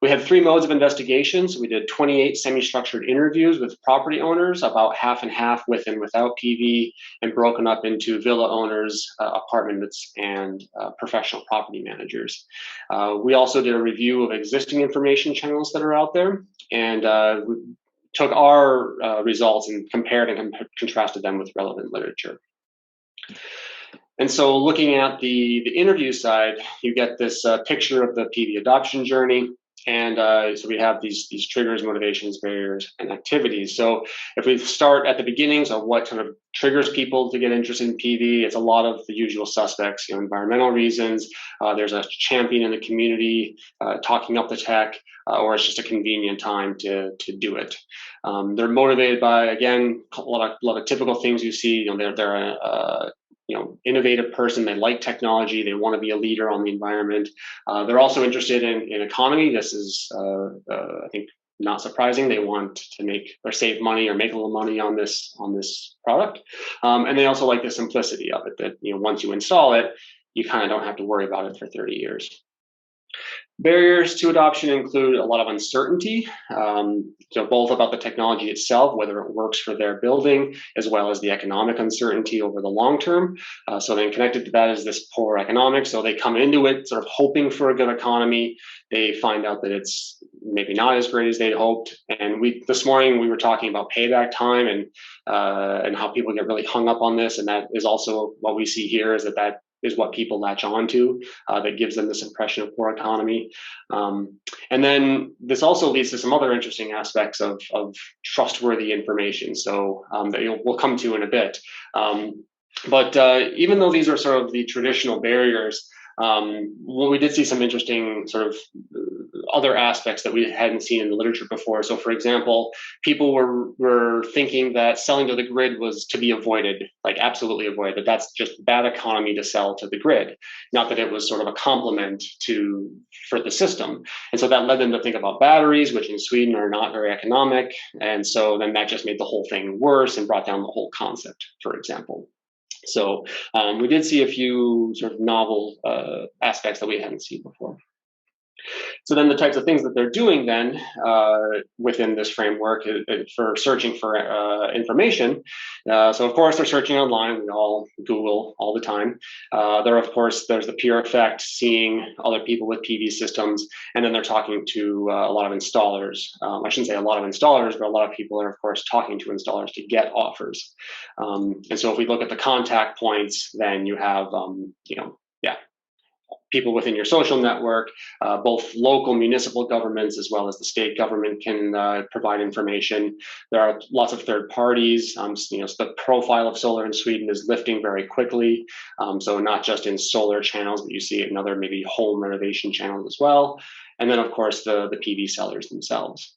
We had 3 modes of investigation. So we did 28 semi-structured interviews with property owners, about half and half with and without PV, and broken up into villa owners, apartments, and professional property managers. We also did a review of existing information channels that are out there, and we took our results and compared and contrasted them with relevant literature. And so looking at the interview side, you get this picture of the PV adoption journey. And so we have these triggers, motivations, barriers, and activities. So if we start at the beginnings of what kind of triggers people to get interested in PV, it's a lot of the usual suspects, environmental reasons, there's a champion in the community talking up the tech, or it's just a convenient time to do it. They're motivated by, again, a lot of typical things you see. They're a innovative person. They like technology. They want to be a leader on the environment. They're also interested in economy. This is, I think, not surprising. They want to make or save money or make a little money on this product. And they also like the simplicity of it, that once you install it, you kind of don't have to worry about it for 30 years. Barriers to adoption include a lot of uncertainty, both about the technology itself, whether it works for their building, as well as the economic uncertainty over the long term. So then connected to that is this poor economics. So they come into it sort of hoping for a good economy. They find out that it's maybe not as great as they'd hoped. And this morning we were talking about payback time and how people get really hung up on this. And that is also what we see here, is that is what people latch on to, that gives them this impression of poor economy. And then this also leads to some other interesting aspects of trustworthy information, so that we'll come to in a bit. But even though these are sort of the traditional barriers, we did see some interesting sort of other aspects that we hadn't seen in the literature before. So for example, people were thinking that selling to the grid was to be avoided, like absolutely avoided, that that's just bad economy to sell to the grid, not that it was sort of a complement for the system. And so that led them to think about batteries, which in Sweden are not very economic. And so then that just made the whole thing worse and brought down the whole concept, for example. So we did see a few sort of novel aspects that we hadn't seen before. So then the types of things that they're doing then within this framework for searching for information. So of course they're searching online. We all Google all the time. There's the peer effect, seeing other people with PV systems, and then they're talking to a lot of installers. I shouldn't say a lot of installers, but a lot of people are of course talking to installers to get offers. And so if we look at the contact points, then you have people within your social network, both local municipal governments as well as the state government can provide information. There are lots of third parties. So the profile of solar in Sweden is lifting very quickly. So not just in solar channels, but you see it in other maybe home renovation channels as well. And then of course the PV sellers themselves.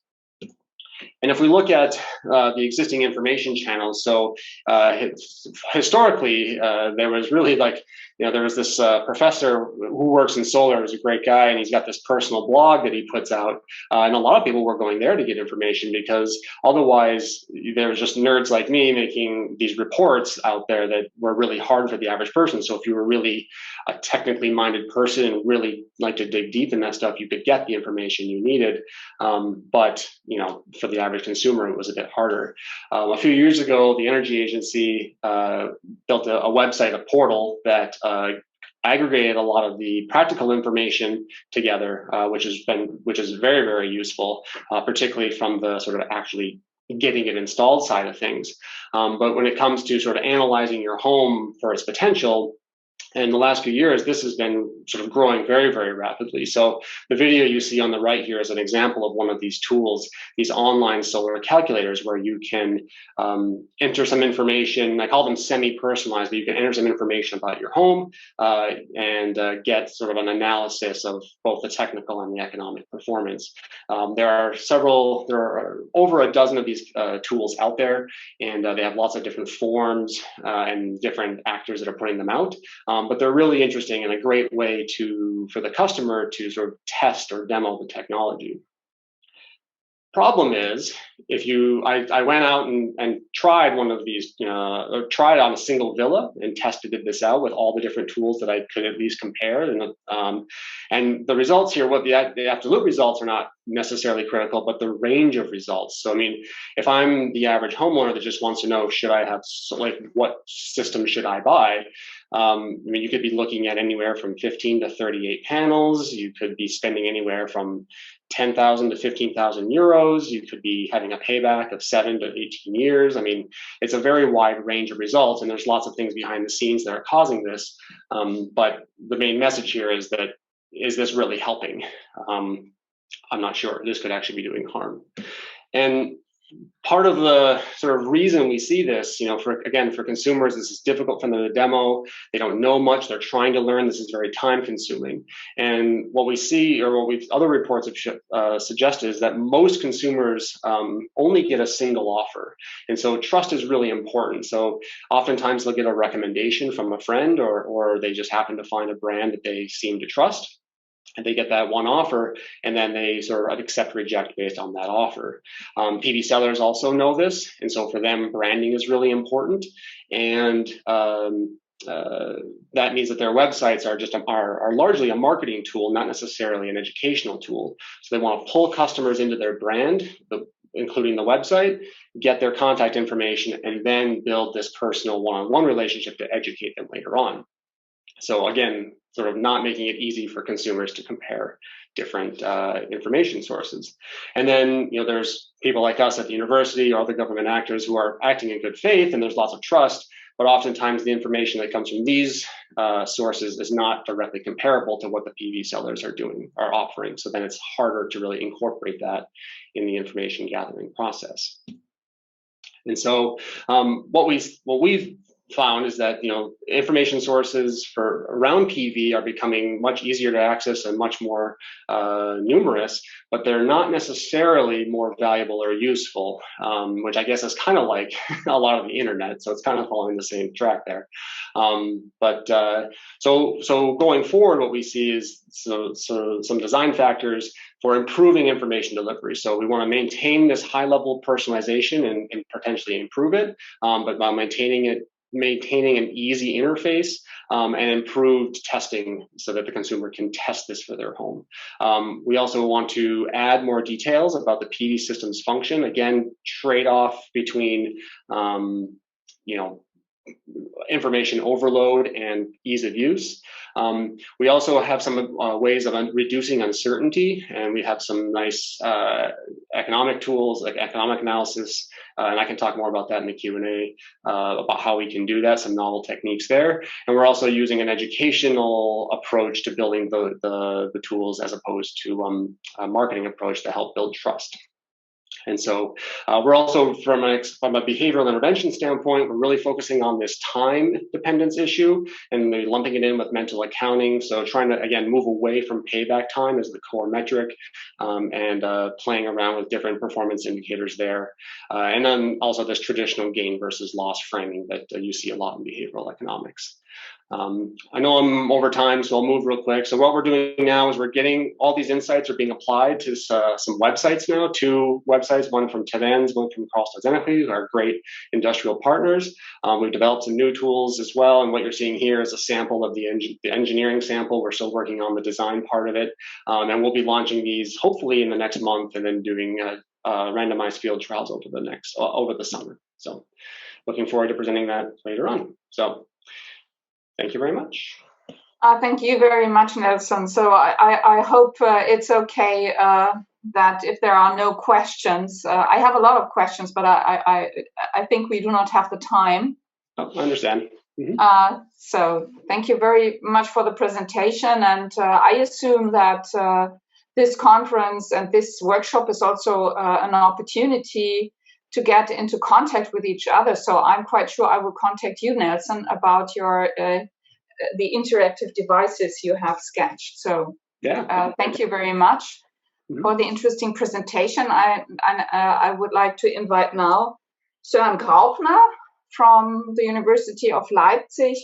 And if we look at the existing information channels, so historically, there was really there was this professor who works in solar, is a great guy, and he's got this personal blog that he puts out. And a lot of people were going there to get information, because otherwise there was just nerds like me making these reports out there that were really hard for the average person. So if you were really a technically minded person and really like to dig deep in that stuff, you could get the information you needed. But for the average consumer, it was a bit harder. A few years ago, the Energy Agency built a website, a portal that aggregated a lot of the practical information together, which is very, very useful, particularly from the sort of actually getting it installed side of things. But when it comes to sort of analyzing your home for its potential, in the last few years, this has been sort of growing very, very rapidly. So the video you see on the right here is an example of one of these tools, these online solar calculators, where you can enter some information. I call them semi-personalized, but you can enter some information about your home and get sort of an analysis of both the technical and the economic performance. There are over a dozen of these tools out there, and they have lots of different forms and different actors that are putting them out. But they're really interesting and a great way for the customer to sort of test or demo the technology. Problem is, I went out and tried one of these, tried on a single villa and tested this out with all the different tools that I could at least compare. And the results here, what the absolute results are not necessarily critical, but the range of results. So, I mean, if I'm the average homeowner that just wants to know, should I have, what system should I buy? I mean, you could be looking at anywhere from 15 to 38 panels. You could be spending anywhere from 10,000 to 15,000 euros. You could be having a payback of 7 to 18 years. I mean, it's a very wide range of results, and there's lots of things behind the scenes that are causing this. But the main message here is that, is this really helping? I'm not sure. This could actually be doing harm. And part of the sort of reason we see this, for consumers, this is difficult for them to demo. They don't know much. They're trying to learn. This is very time consuming. And what we see, or what other reports have suggested, is that most consumers only get a single offer. And so trust is really important. So oftentimes they'll get a recommendation from a friend, or they just happen to find a brand that they seem to trust. And they get that one offer, and then they sort of accept, reject based on that offer. PV sellers also know this, and so for them, branding is really important. And that means that their websites are largely a marketing tool, not necessarily an educational tool. So they want to pull customers into their brand, including the website, get their contact information, and then build this personal one-on-one relationship to educate them later on. So again, sort of not making it easy for consumers to compare different information sources. And then, there's people like us at the university or other government actors who are acting in good faith, and there's lots of trust, but oftentimes the information that comes from these sources is not directly comparable to what the PV sellers are offering. So then it's harder to really incorporate that in the information gathering process. And so what we've found is that information sources for around PV are becoming much easier to access and much more numerous, but they're not necessarily more valuable or useful, which I guess is kind of like a lot of the internet. So it's kind of following the same track there. So going forward, what we see is some design factors for improving information delivery. So we want to maintain this high level of personalization and potentially improve it, but while maintaining an easy interface and improved testing so that the consumer can test this for their home. We also want to add more details about the PV system's function. Again, trade-off between information overload and ease of use. We also have some ways of reducing uncertainty, and we have some nice economic tools like economic analysis, and I can talk more about that in the Q&A about how we can do that, some novel techniques there. And we're also using an educational approach to building the tools as opposed to a marketing approach to help build trust. And so we're also, from a behavioral intervention standpoint, we're really focusing on this time dependence issue and maybe lumping it in with mental accounting. So trying to, again, move away from payback time as the core metric and playing around with different performance indicators there. And then also this traditional gain versus loss framing that you see a lot in behavioral economics. I know I'm over time, so I'll move real quick. So what we're doing now is we're getting all these insights are being applied to some websites now, 2 websites, one from Tevens, one from Karlstad, our great industrial partners. We've developed some new tools as well, and what you're seeing here is a sample of the engineering sample. We're still working on the design part of it, and we'll be launching these hopefully in the next month, and then doing randomized field trials over the summer. So looking forward to presenting that later on. So thank you very much. Thank you very much, Nelson. So I hope it's okay that if there are no questions, I have a lot of questions, but I think we do not have the time. Oh, I understand. Mm-hmm. So thank you very much for the presentation. And I assume that this conference and this workshop is also an opportunity to get into contact with each other. So I'm quite sure I will contact you, Nelson, about your the interactive devices you have sketched. So yeah, thank you very much for the interesting presentation. I would like to invite now Soren Graupner from the University of Leipzig,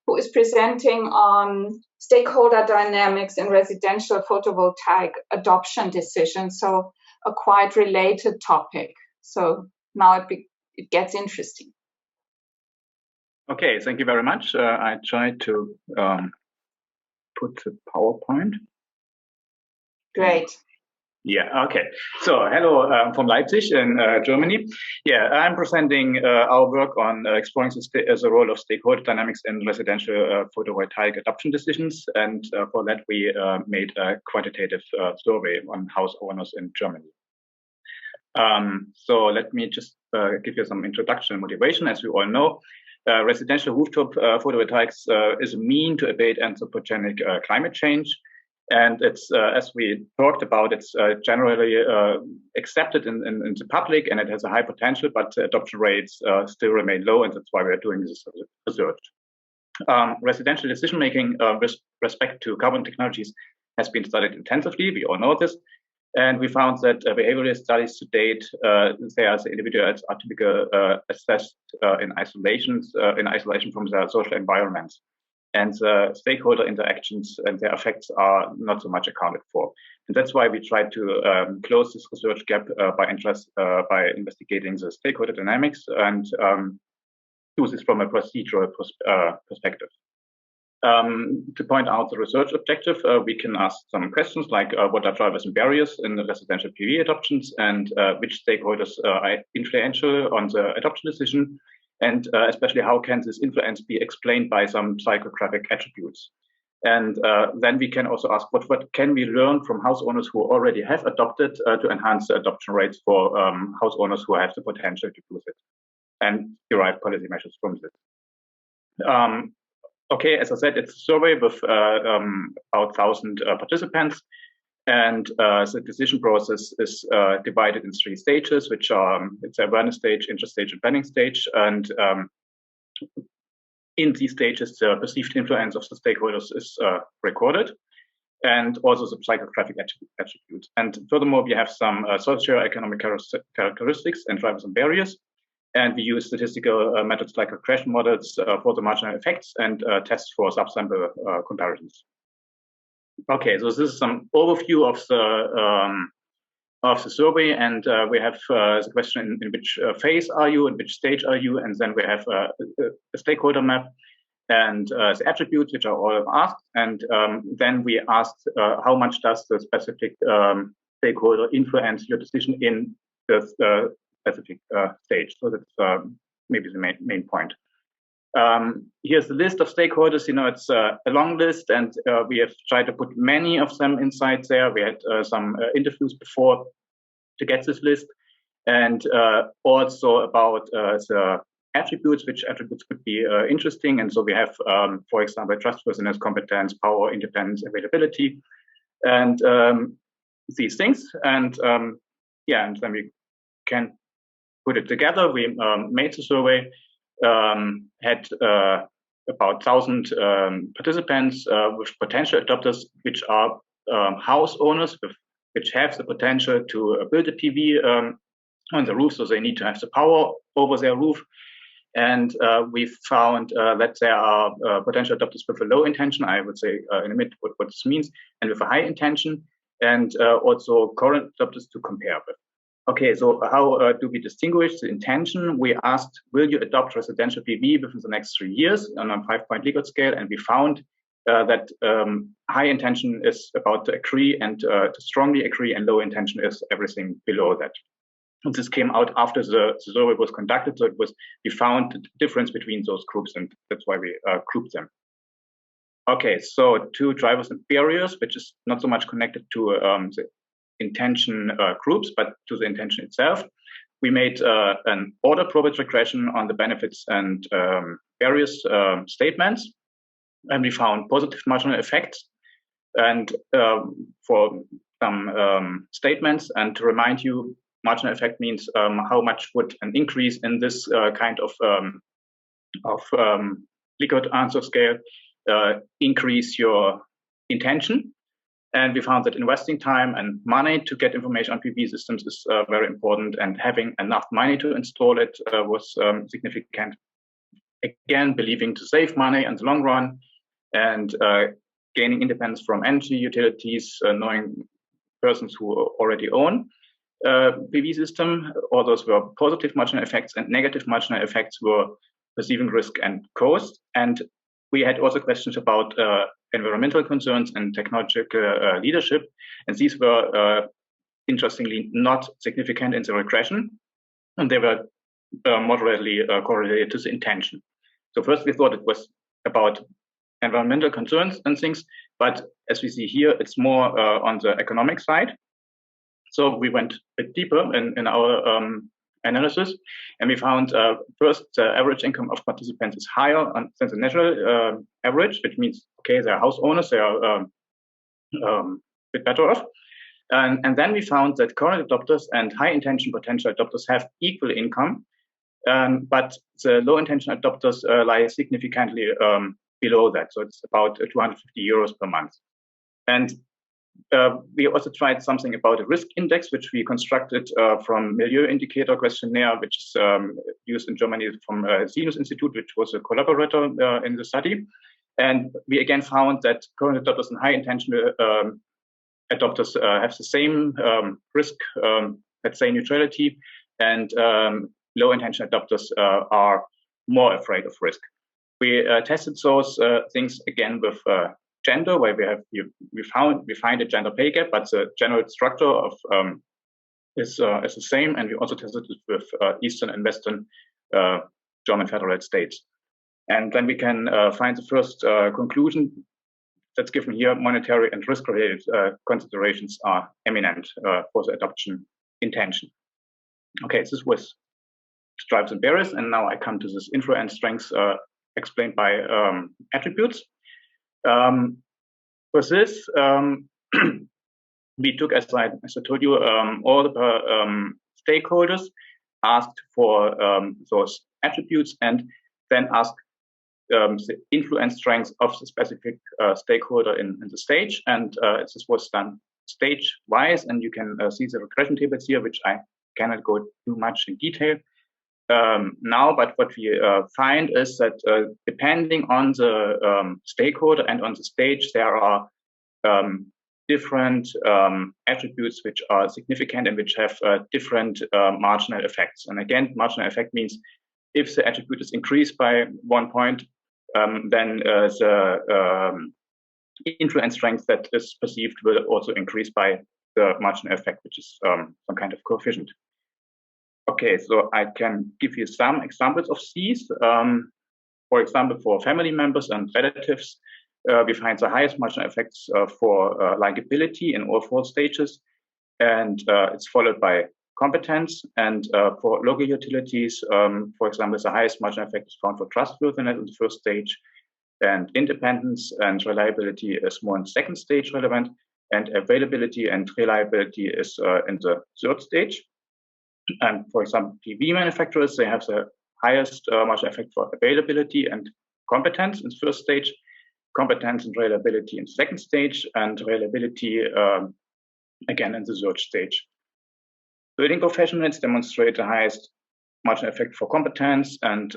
who is presenting on stakeholder dynamics in residential photovoltaic adoption decisions. So a quite related topic. So now it gets interesting. Okay, thank you very much. I tried to put the PowerPoint. Great. Yeah, okay. So hello from Leipzig in Germany. Yeah, I'm presenting our work on exploring the role of stakeholder dynamics in residential photovoltaic adoption decisions. And for that, we made a quantitative survey on house owners in Germany. So let me just give you some introduction and motivation. As we all know, residential rooftop photovoltaics is a mean to abate anthropogenic climate change. And it's, as we talked about, it's generally accepted in the public, and it has a high potential, but adoption rates still remain low, and that's why we're doing this research. Residential decision-making with respect to carbon technologies has been studied intensively. We all know this. And we found that behavioral studies to date, the individuals are typically assessed in isolation from their social environments. And stakeholder interactions and their effects are not so much accounted for. And that's why we try to close this research gap by investigating the stakeholder dynamics and do this from a procedural perspective. To point out the research objective, we can ask some questions like what are drivers and barriers in the residential PV adoptions, and which stakeholders are influential on the adoption decision, and especially how can this influence be explained by some psychographic attributes. And then we can also ask what can we learn from house owners who already have adopted to enhance the adoption rates for house owners who have the potential to do it, and derive policy measures from this. Okay, as I said, it's a survey with about 1,000 participants, and the decision process is divided in 3 stages, which are it's awareness stage, interest stage, and planning stage. And in these stages, the perceived influence of the stakeholders is recorded, and also the psychographic attributes. And furthermore, we have some socioeconomic characteristics and drivers and barriers. And we use statistical methods like regression models for the marginal effects and tests for subsample comparisons. Okay, so this is some overview of the survey, and we have the question in which phase are you, in which stage are you, and then we have a stakeholder map and the attributes which are all asked, and then we asked how much does the specific stakeholder influence your decision in the specific stage. So that's maybe the main point. Here's the list of stakeholders. You know, it's a long list, and we have tried to put many of them inside there. We had some interviews before to get this list, and also about the attributes, which attributes could be interesting. And so we have, for example, trustworthiness, competence, power, independence, availability, and these things. And yeah, and then we can put it together. We made the survey, had about 1,000 participants with potential adopters, which are house owners which have the potential to build a PV on the roof, so they need to have the power over their roof. And we found that there are potential adopters with a low intention, I would say in a minute what this means, and with a high intention, and also current adopters to compare with. Okay, so how do we distinguish the intention? We asked, will you adopt residential PV within the next 3 years on a 5-point Likert scale? And we found that high intention is about to agree and to strongly agree, and low intention is everything below that. And this came out after the survey was conducted, so we found the difference between those groups, and that's why we grouped them. Okay, so 2 drivers and barriers, which is not so much connected to the intention groups, but to the intention itself. We made an order probit regression on the benefits and various statements, and we found positive marginal effects and for some statements. And to remind you, marginal effect means how much would an increase in this kind of Likert answer scale increase your intention. And we found that investing time and money to get information on PV systems is very important, and having enough money to install it was significant. Again, believing to save money in the long run, and gaining independence from energy utilities, knowing persons who already own, PV system. All those were positive marginal effects, and negative marginal effects were perceiving risk and cost. And we had also questions about environmental concerns and technological leadership, and these were interestingly not significant in the regression, and they were moderately correlated to the intention. So first we thought it was about environmental concerns and things, but as we see here, it's more on the economic side. So we went a bit deeper in our analysis, and we found first the average income of participants is higher than the national average, which means, okay, they're house owners, they are a bit better off. And then we found that current adopters and high intention potential adopters have equal income, but the low intention adopters lie significantly below that. So it's about 250 euros per month. And we also tried something about a risk index, which we constructed from Milieu Indicator questionnaire, which is used in Germany from Sinus Institute, which was a collaborator in the study. And we again found that current adopters and high intention adopters have the same risk, let's say neutrality, and low intention adopters are more afraid of risk. We tested those things again with gender, where we find a gender pay gap, but the general structure of is the same, and we also tested it with Eastern and Western German federal states. And then we can find the first conclusion that's given here. Monetary and risk-related considerations are eminent for the adoption intention. Okay, this was stripes and barriers, and now I come to this influence strengths explained by attributes. For this, we took, as I told you, all the stakeholders, asked for those attributes, and then asked the influence strengths of the specific stakeholder in the stage. And this was done stage-wise, and you can see the regression tables here, which I cannot go too much in detail now, but what we find is that depending on the stakeholder and on the stage, there are different attributes which are significant and which have different marginal effects. And again, marginal effect means if the attribute is increased by 1 point, then the influence strength that is perceived will also increase by the marginal effect, which is some kind of coefficient. Okay, so I can give you some examples of these. For example, for family members and relatives, we find the highest marginal effects for likability in all 4 stages, and it's followed by competence. And for local utilities, for example, the highest marginal effect is found for trustworthiness in the 1st stage, and independence and reliability is more in the 2nd stage relevant, and availability and reliability is in the 3rd stage. And for example, PV manufacturers, they have the highest marginal effect for availability and competence in the 1st stage, competence and reliability in the 2nd stage, and reliability again in the 3rd stage. Building professionals demonstrate the highest marginal effect for competence and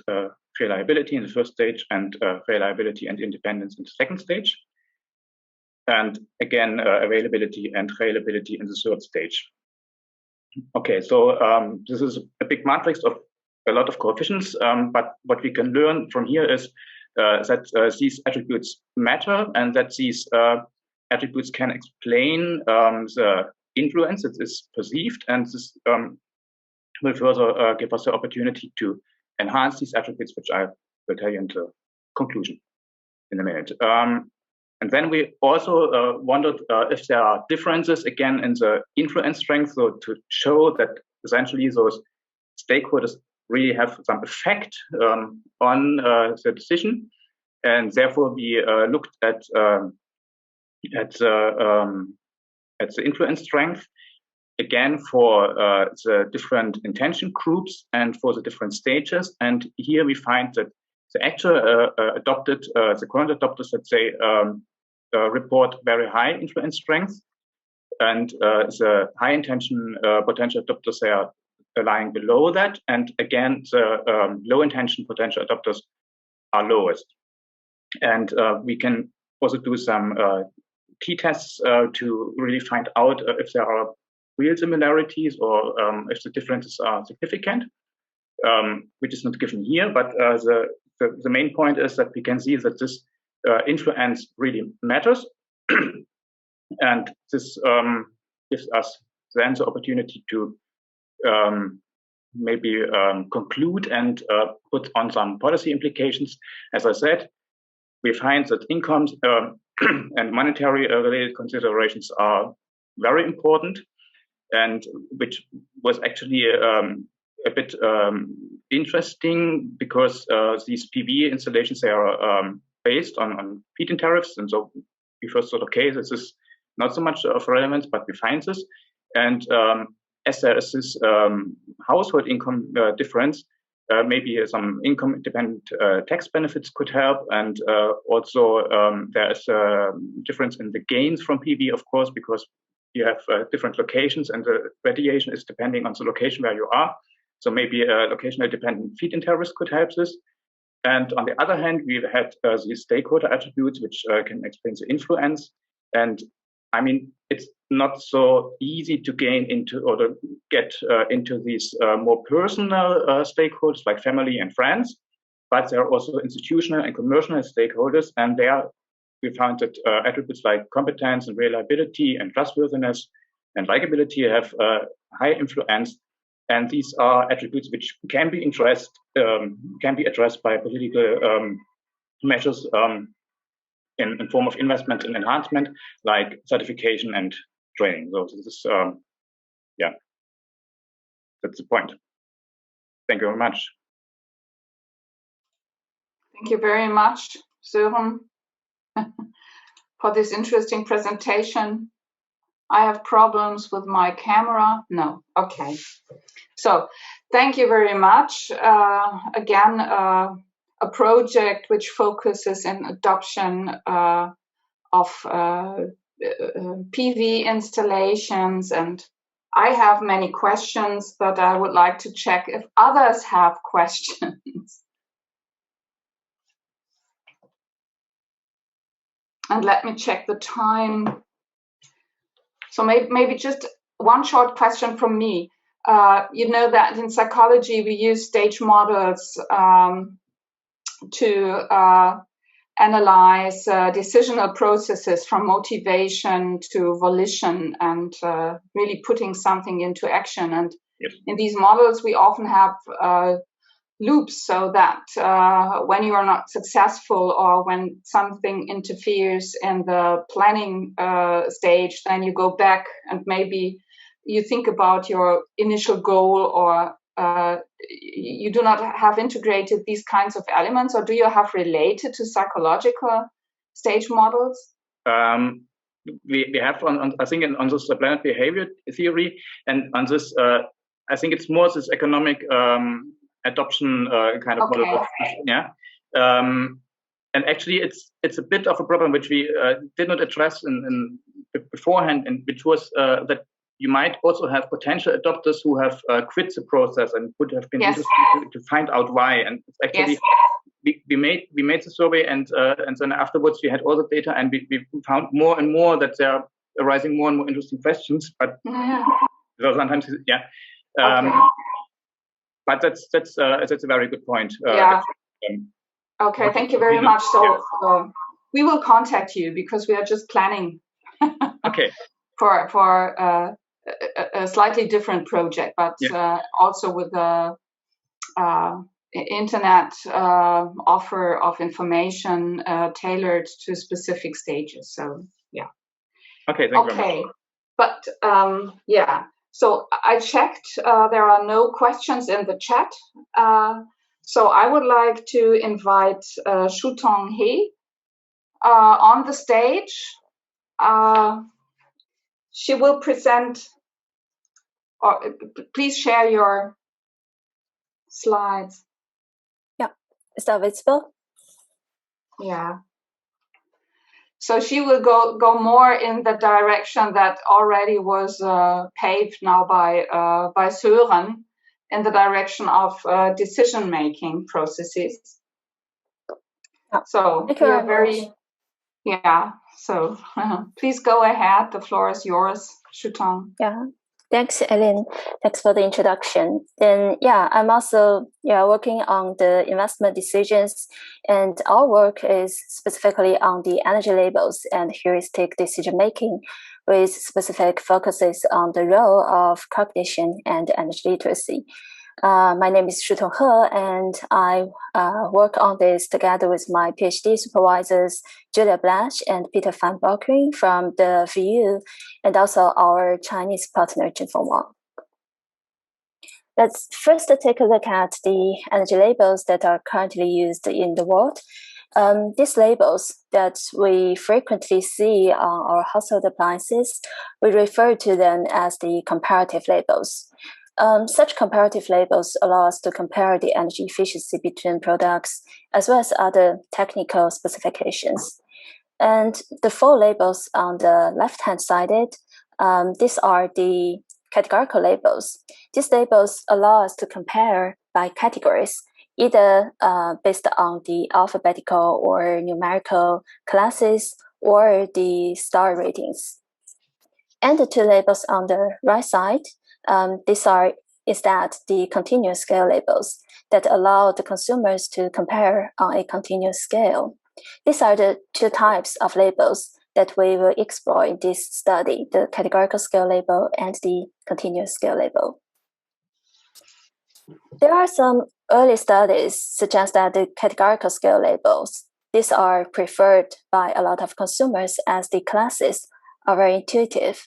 reliability in the 1st stage, and reliability and independence in the 2nd stage, and again availability and reliability in the 3rd stage. Okay, so this is a big matrix of a lot of coefficients, but what we can learn from here is that these attributes matter, and that these attributes can explain the influence that is perceived, and this will further give us the opportunity to enhance these attributes, which I will tell you in the conclusion in a minute. And then we also wondered if there are differences again in the influence strength, so to show that essentially those stakeholders really have some effect on the decision, and therefore we looked at the influence strength again for the different intention groups and for the different stages. And here we find that the actual adopted, the current adopters, let's say, report very high influence strength, and the high intention potential adopters, they are lying below that, and again the low intention potential adopters are lowest. And we can also do some t-tests to really find out if there are real similarities or if the differences are significant, which is not given here. But the main point is that we can see that this influence really matters. And this gives us then the opportunity to maybe conclude and put on some policy implications. As I said, we find that incomes and monetary related considerations are very important, and which was actually a bit interesting because these PV installations, they are based on feed-in tariffs, and so we first thought, okay, this is not so much of relevance, but we find this. And as there is this household income difference, maybe some income-dependent tax benefits could help, and also there is a difference in the gains from PV, of course, because you have different locations, and the radiation is depending on the location where you are. So maybe a locational-dependent feed-in tariffs could help this. And on the other hand, we've had these stakeholder attributes, which can explain the influence. And I mean, it's not so easy to gain into or to get into these more personal stakeholders like family and friends, but there are also institutional and commercial stakeholders, and there we found that attributes like competence and reliability and trustworthiness and likability have high influence, and these are attributes which can be addressed by political measures in form of investment and enhancement, like certification and training. So this is, yeah, that's the point. Thank you very much. Thank you very much, Soren, for this interesting presentation. I have problems with my camera. No, okay. So thank you very much. Again, a project which focuses in adoption of PV installations, and I have many questions, but I would like to check if others have questions. And let me check the time. So maybe just one short question from me. You know that in psychology we use stage models to analyze decisional processes from motivation to volition and really putting something into action. And yes, in these models, we often have loops, so that when you are not successful or when something interferes in the planning stage, then you go back and maybe you think about your initial goal, or you do not have integrated these kinds of elements, or do you have related to psychological stage models? We have I think on this planet behavior theory, and on this I think it's more this economic adoption kind of model. Yeah. And actually it's a bit of a problem which we did not address in beforehand, and which was that you might also have potential adopters who have quit the process and would have been interested to find out why. And it's actually we made the survey, and then afterwards we had all the data, and we found more and more that there are arising more and more interesting questions. But so sometimes but that's a very good point. Okay, thank you very much. So we will contact you because we are just planning. Okay. For a slightly different project, but also with the internet offer of information tailored to specific stages. So yeah. Okay. Thank you very much. But so I checked. There are no questions in the chat. So I would like to invite Shutong He on the stage. She will present, or please share your slides. Yeah, is that visible? Yeah. So she will go more in the direction that already was paved now by Soren, in the direction of decision-making processes. So we are very, so please go ahead. The floor is yours, Shutong. Yeah, Thanks, Ellen. Thanks for the introduction. Then, I'm also working on the investment decisions, and our work is specifically on the energy labels and heuristic decision making, with specific focuses on the role of cognition and energy literacy. My name is Shutong He, and I work on this together with my PhD supervisors, Julia Blasch and Peter van Balkering from the VU, and also our Chinese partner, Zhenfeng Wang. Let's first take a look at the energy labels that are currently used in the world. These labels that we frequently see on our household appliances, we refer to them as the comparative labels. Such comparative labels allow us to compare the energy efficiency between products as well as other technical specifications. And the four labels on the left-hand side, these are the categorical labels. These labels allow us to compare by categories, either based on the alphabetical or numerical classes or the star ratings. And the two labels on the right side, is that the continuous scale labels that allow the consumers to compare on a continuous scale. These are the two types of labels that we will explore in this study, the categorical scale label and the continuous scale label. There are some early studies suggest that the categorical scale labels, these are preferred by a lot of consumers as the classes are very intuitive.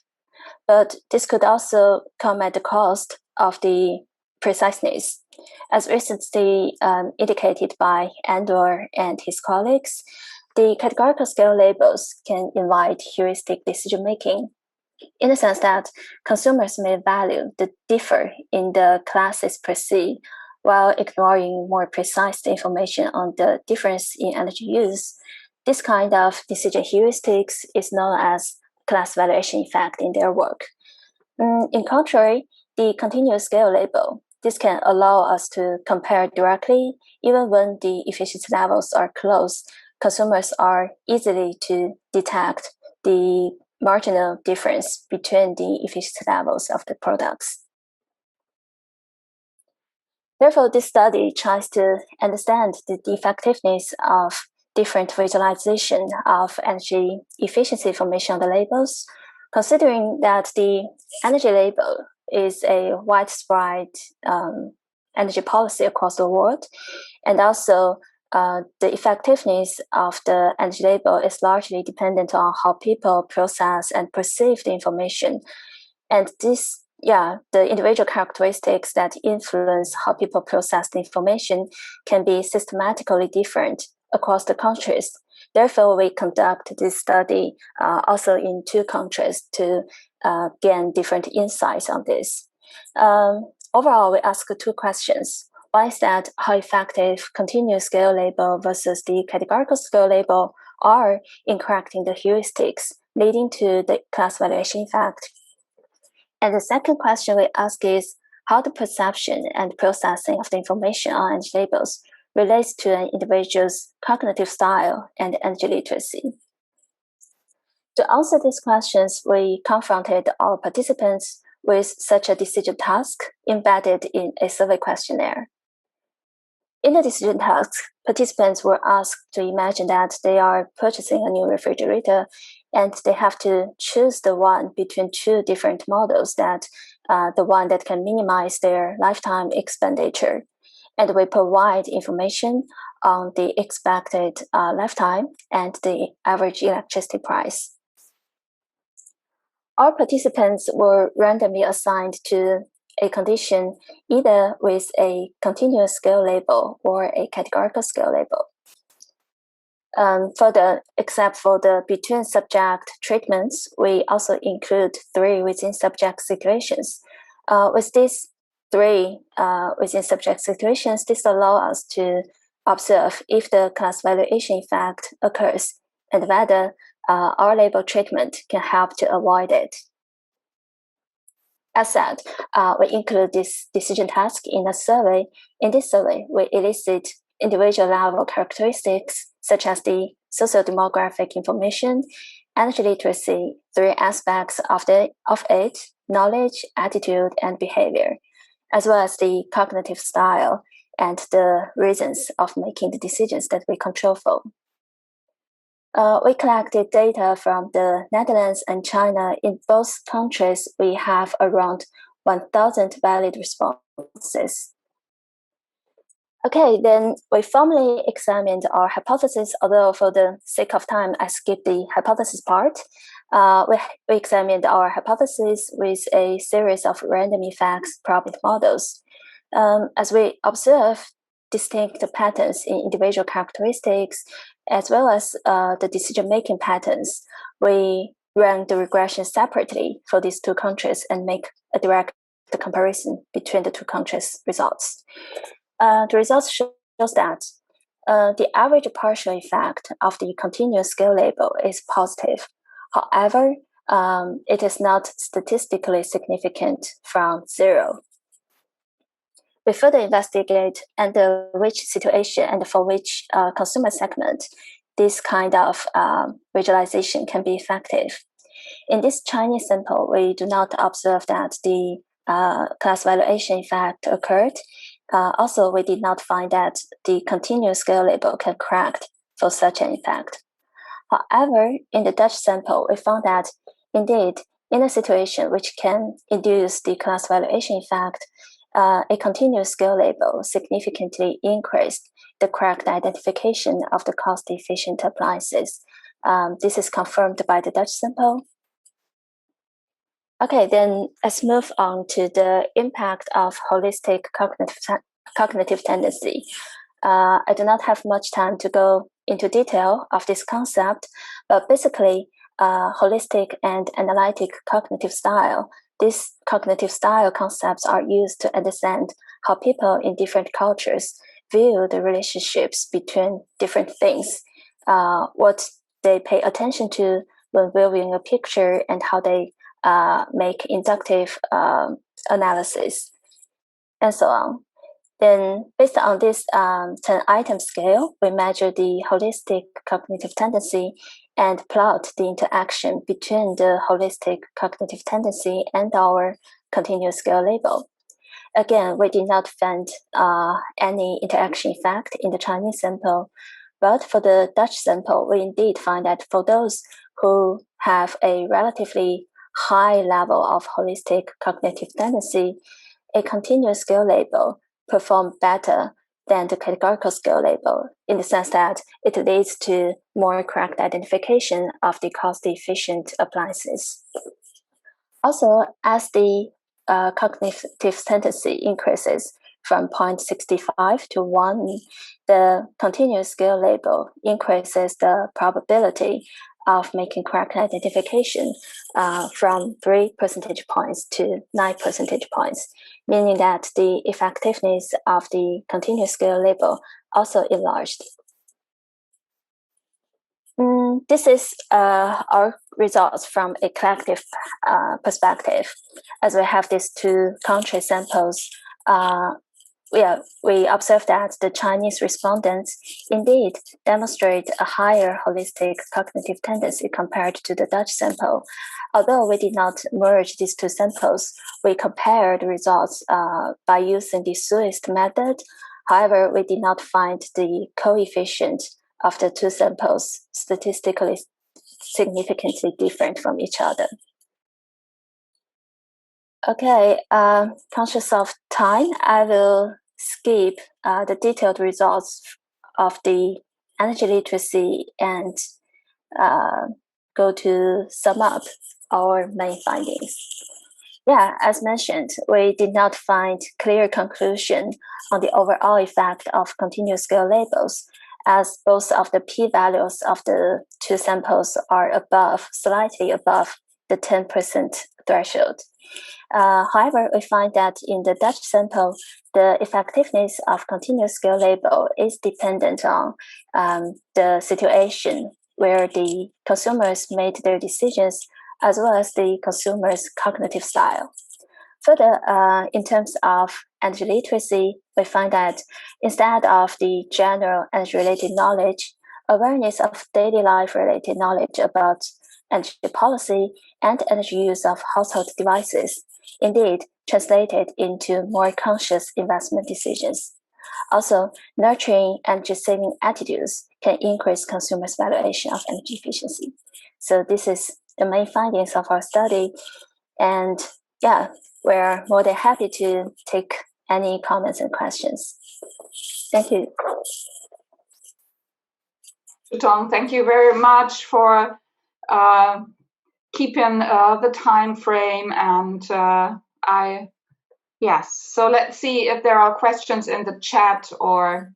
But this could also come at the cost of the preciseness. As recently indicated by Andor and his colleagues, the categorical scale labels can invite heuristic decision-making in the sense that consumers may value the differ in the classes per se, while ignoring more precise information on the difference in energy use. This kind of decision heuristics is known as class valuation effect in their work. In contrary, the continuous scale label, this can allow us to compare directly even when the efficiency levels are close. Consumers are easily to detect the marginal difference between the efficiency levels of the products. Therefore, this study tries to understand the effectiveness of different visualization of energy efficiency information on the labels, considering that the energy label is a widespread energy policy across the world, and also the effectiveness of the energy label is largely dependent on how people process and perceive the information. And this, the individual characteristics that influence how people process the information can be systematically different across the countries. Therefore, we conduct this study also in two countries to gain different insights on this. Overall, we ask two questions. One is that how effective continuous scale label versus the categorical scale label are in correcting the heuristics, leading to the class valuation effect. And the second question we ask is how the perception and processing of the information on energy labels relates to an individual's cognitive style and energy literacy. To answer these questions, we confronted our participants with such a decision task embedded in a survey questionnaire. In the decision task, participants were asked to imagine that they are purchasing a new refrigerator and they have to choose the one between two different models, that the one that can minimize their lifetime expenditure. And we provide information on the expected lifetime and the average electricity price. Our participants were randomly assigned to a condition either with a continuous scale label or a categorical scale label. Further, except for the between subject treatments, we also include 3 within subject situations. With these 3 within subject situations, this allows us to observe if the class valuation effect occurs and whether our label treatment can help to avoid it. As said, we include this decision task in a survey. In this survey, we elicit individual level characteristics such as the socio-demographic information energy literacy 3 aspects of it: knowledge, attitude, and behavior, as well as the cognitive style and the reasons of making the decisions that we control for. We collected data from the Netherlands and China. In both countries, we have around 1,000 valid responses. Okay, then we formally examined our hypothesis, although for the sake of time, I skipped the hypothesis part. We examined our hypothesis with a series of random effects probability models. As we observe distinct patterns in individual characteristics, as well as the decision-making patterns, we ran the regression separately for these 2 countries and make a direct comparison between the 2 countries' results. The results shows that the average partial effect of the continuous scale label is positive. However, it is not statistically significant from 0. We further investigate under which situation and for which consumer segment this kind of visualization can be effective. In this Chinese sample, we do not observe that the class valuation effect occurred. Also, we did not find that the continuous scale label can correct for such an effect. However, in the Dutch sample, we found that indeed, in a situation which can induce the class valuation effect, a continuous scale label significantly increased the correct identification of the cost-efficient appliances. This is confirmed by the Dutch sample. Okay, then let's move on to the impact of holistic cognitive tendency. I do not have much time to go into detail of this concept, but basically, holistic and analytic cognitive style. These cognitive style concepts are used to understand how people in different cultures view the relationships between different things, what they pay attention to when viewing a picture, and how they make inductive analysis, and so on. Then, based on this 10-item scale, we measure the holistic cognitive tendency and plot the interaction between the holistic cognitive tendency and our continuous scale label. Again, we did not find any interaction effect in the Chinese sample, but for the Dutch sample, we indeed find that for those who have a relatively high level of holistic cognitive tendency, a continuous scale label perform better than the categorical scale label, in the sense that it leads to more correct identification of the cost-efficient appliances. Also, as the cognitive tendency increases from 0.65 to 1, the continuous scale label increases the probability of making correct identification from 3 percentage points to 9 percentage points, meaning that the effectiveness of the continuous scale label also enlarged. This is our results from a collective perspective. As we have these 2 country samples, we observe that the Chinese respondents indeed demonstrate a higher holistic cognitive tendency compared to the Dutch sample. Although we did not merge these 2 samples, we compared the results by using the SUIST method. However, we did not find the coefficient of the 2 samples statistically significantly different from each other. Okay, conscious of time, I will skip the detailed results of the energy literacy and go to sum up our main findings. Yeah, as mentioned, we did not find clear conclusion on the overall effect of continuous scale labels, as both of the p-values of the 2 samples are slightly above the 10% threshold. However, we find that in the Dutch sample, the effectiveness of continuous scale label is dependent on the situation where the consumers made their decisions, as well as the consumer's cognitive style. Further, in terms of energy literacy, we find that instead of the general energy-related knowledge, awareness of daily life-related knowledge about energy policy and energy use of household devices, indeed translated into more conscious investment decisions. Also, nurturing energy-saving attitudes can increase consumers' valuation of energy efficiency. So this is the main findings of our study. And yeah, we're more than happy to take any comments and questions. Thank you. Shutong, thank you very much for keeping the time frame. And yes, so let's see if there are questions in the chat, or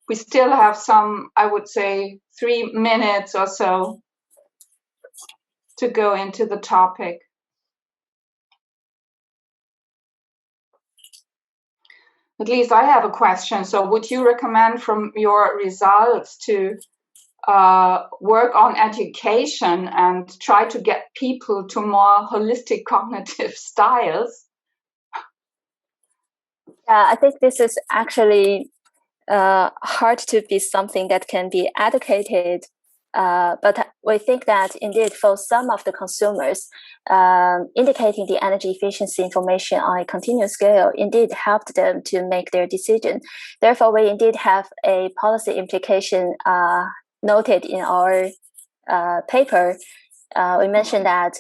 we still have some, I would say, 3 minutes or so to go into the topic. At least I have a question. So would you recommend from your results to work on education and try to get people to more holistic cognitive styles? Yeah, I think this is actually hard to be something that can be advocated. But we think that indeed for some of the consumers, indicating the energy efficiency information on a continuous scale indeed helped them to make their decision. Therefore, we indeed have a policy implication noted in our paper. We mentioned that,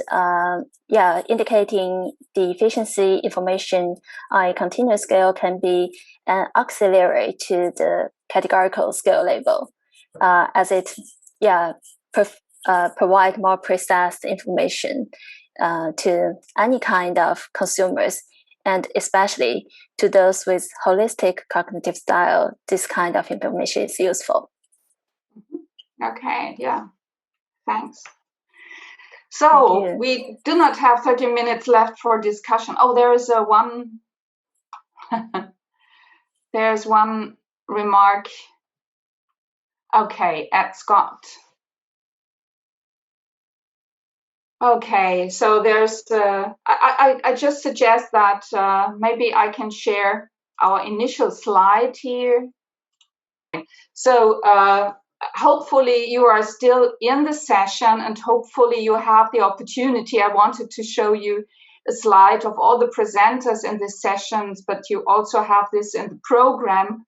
indicating the efficiency information on a continuous scale can be an auxiliary to the categorical scale label, as it provide more precise information to any kind of consumers, and especially to those with holistic cognitive style. This kind of information is useful. Okay, yeah, thanks. So we do not have 30 minutes left for discussion. Oh, there is one. There's one remark. Okay, at Scott. Okay, so there's I just suggest that maybe I can share our initial slide here. So hopefully you are still in the session, and hopefully you have the opportunity. I wanted to show you a slide of all the presenters in the sessions, but you also have this in the program.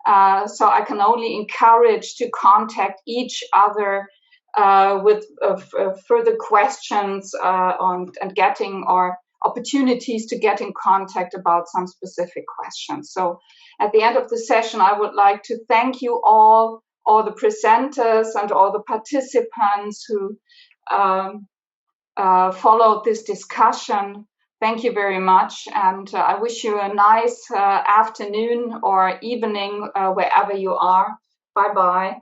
So I can only encourage to contact each other with further questions and getting or opportunities to get in contact about some specific questions. So at the end of the session, I would like to thank you all the presenters and all the participants who followed this discussion. Thank you very much, and I wish you a nice afternoon or evening wherever you are. Bye-bye.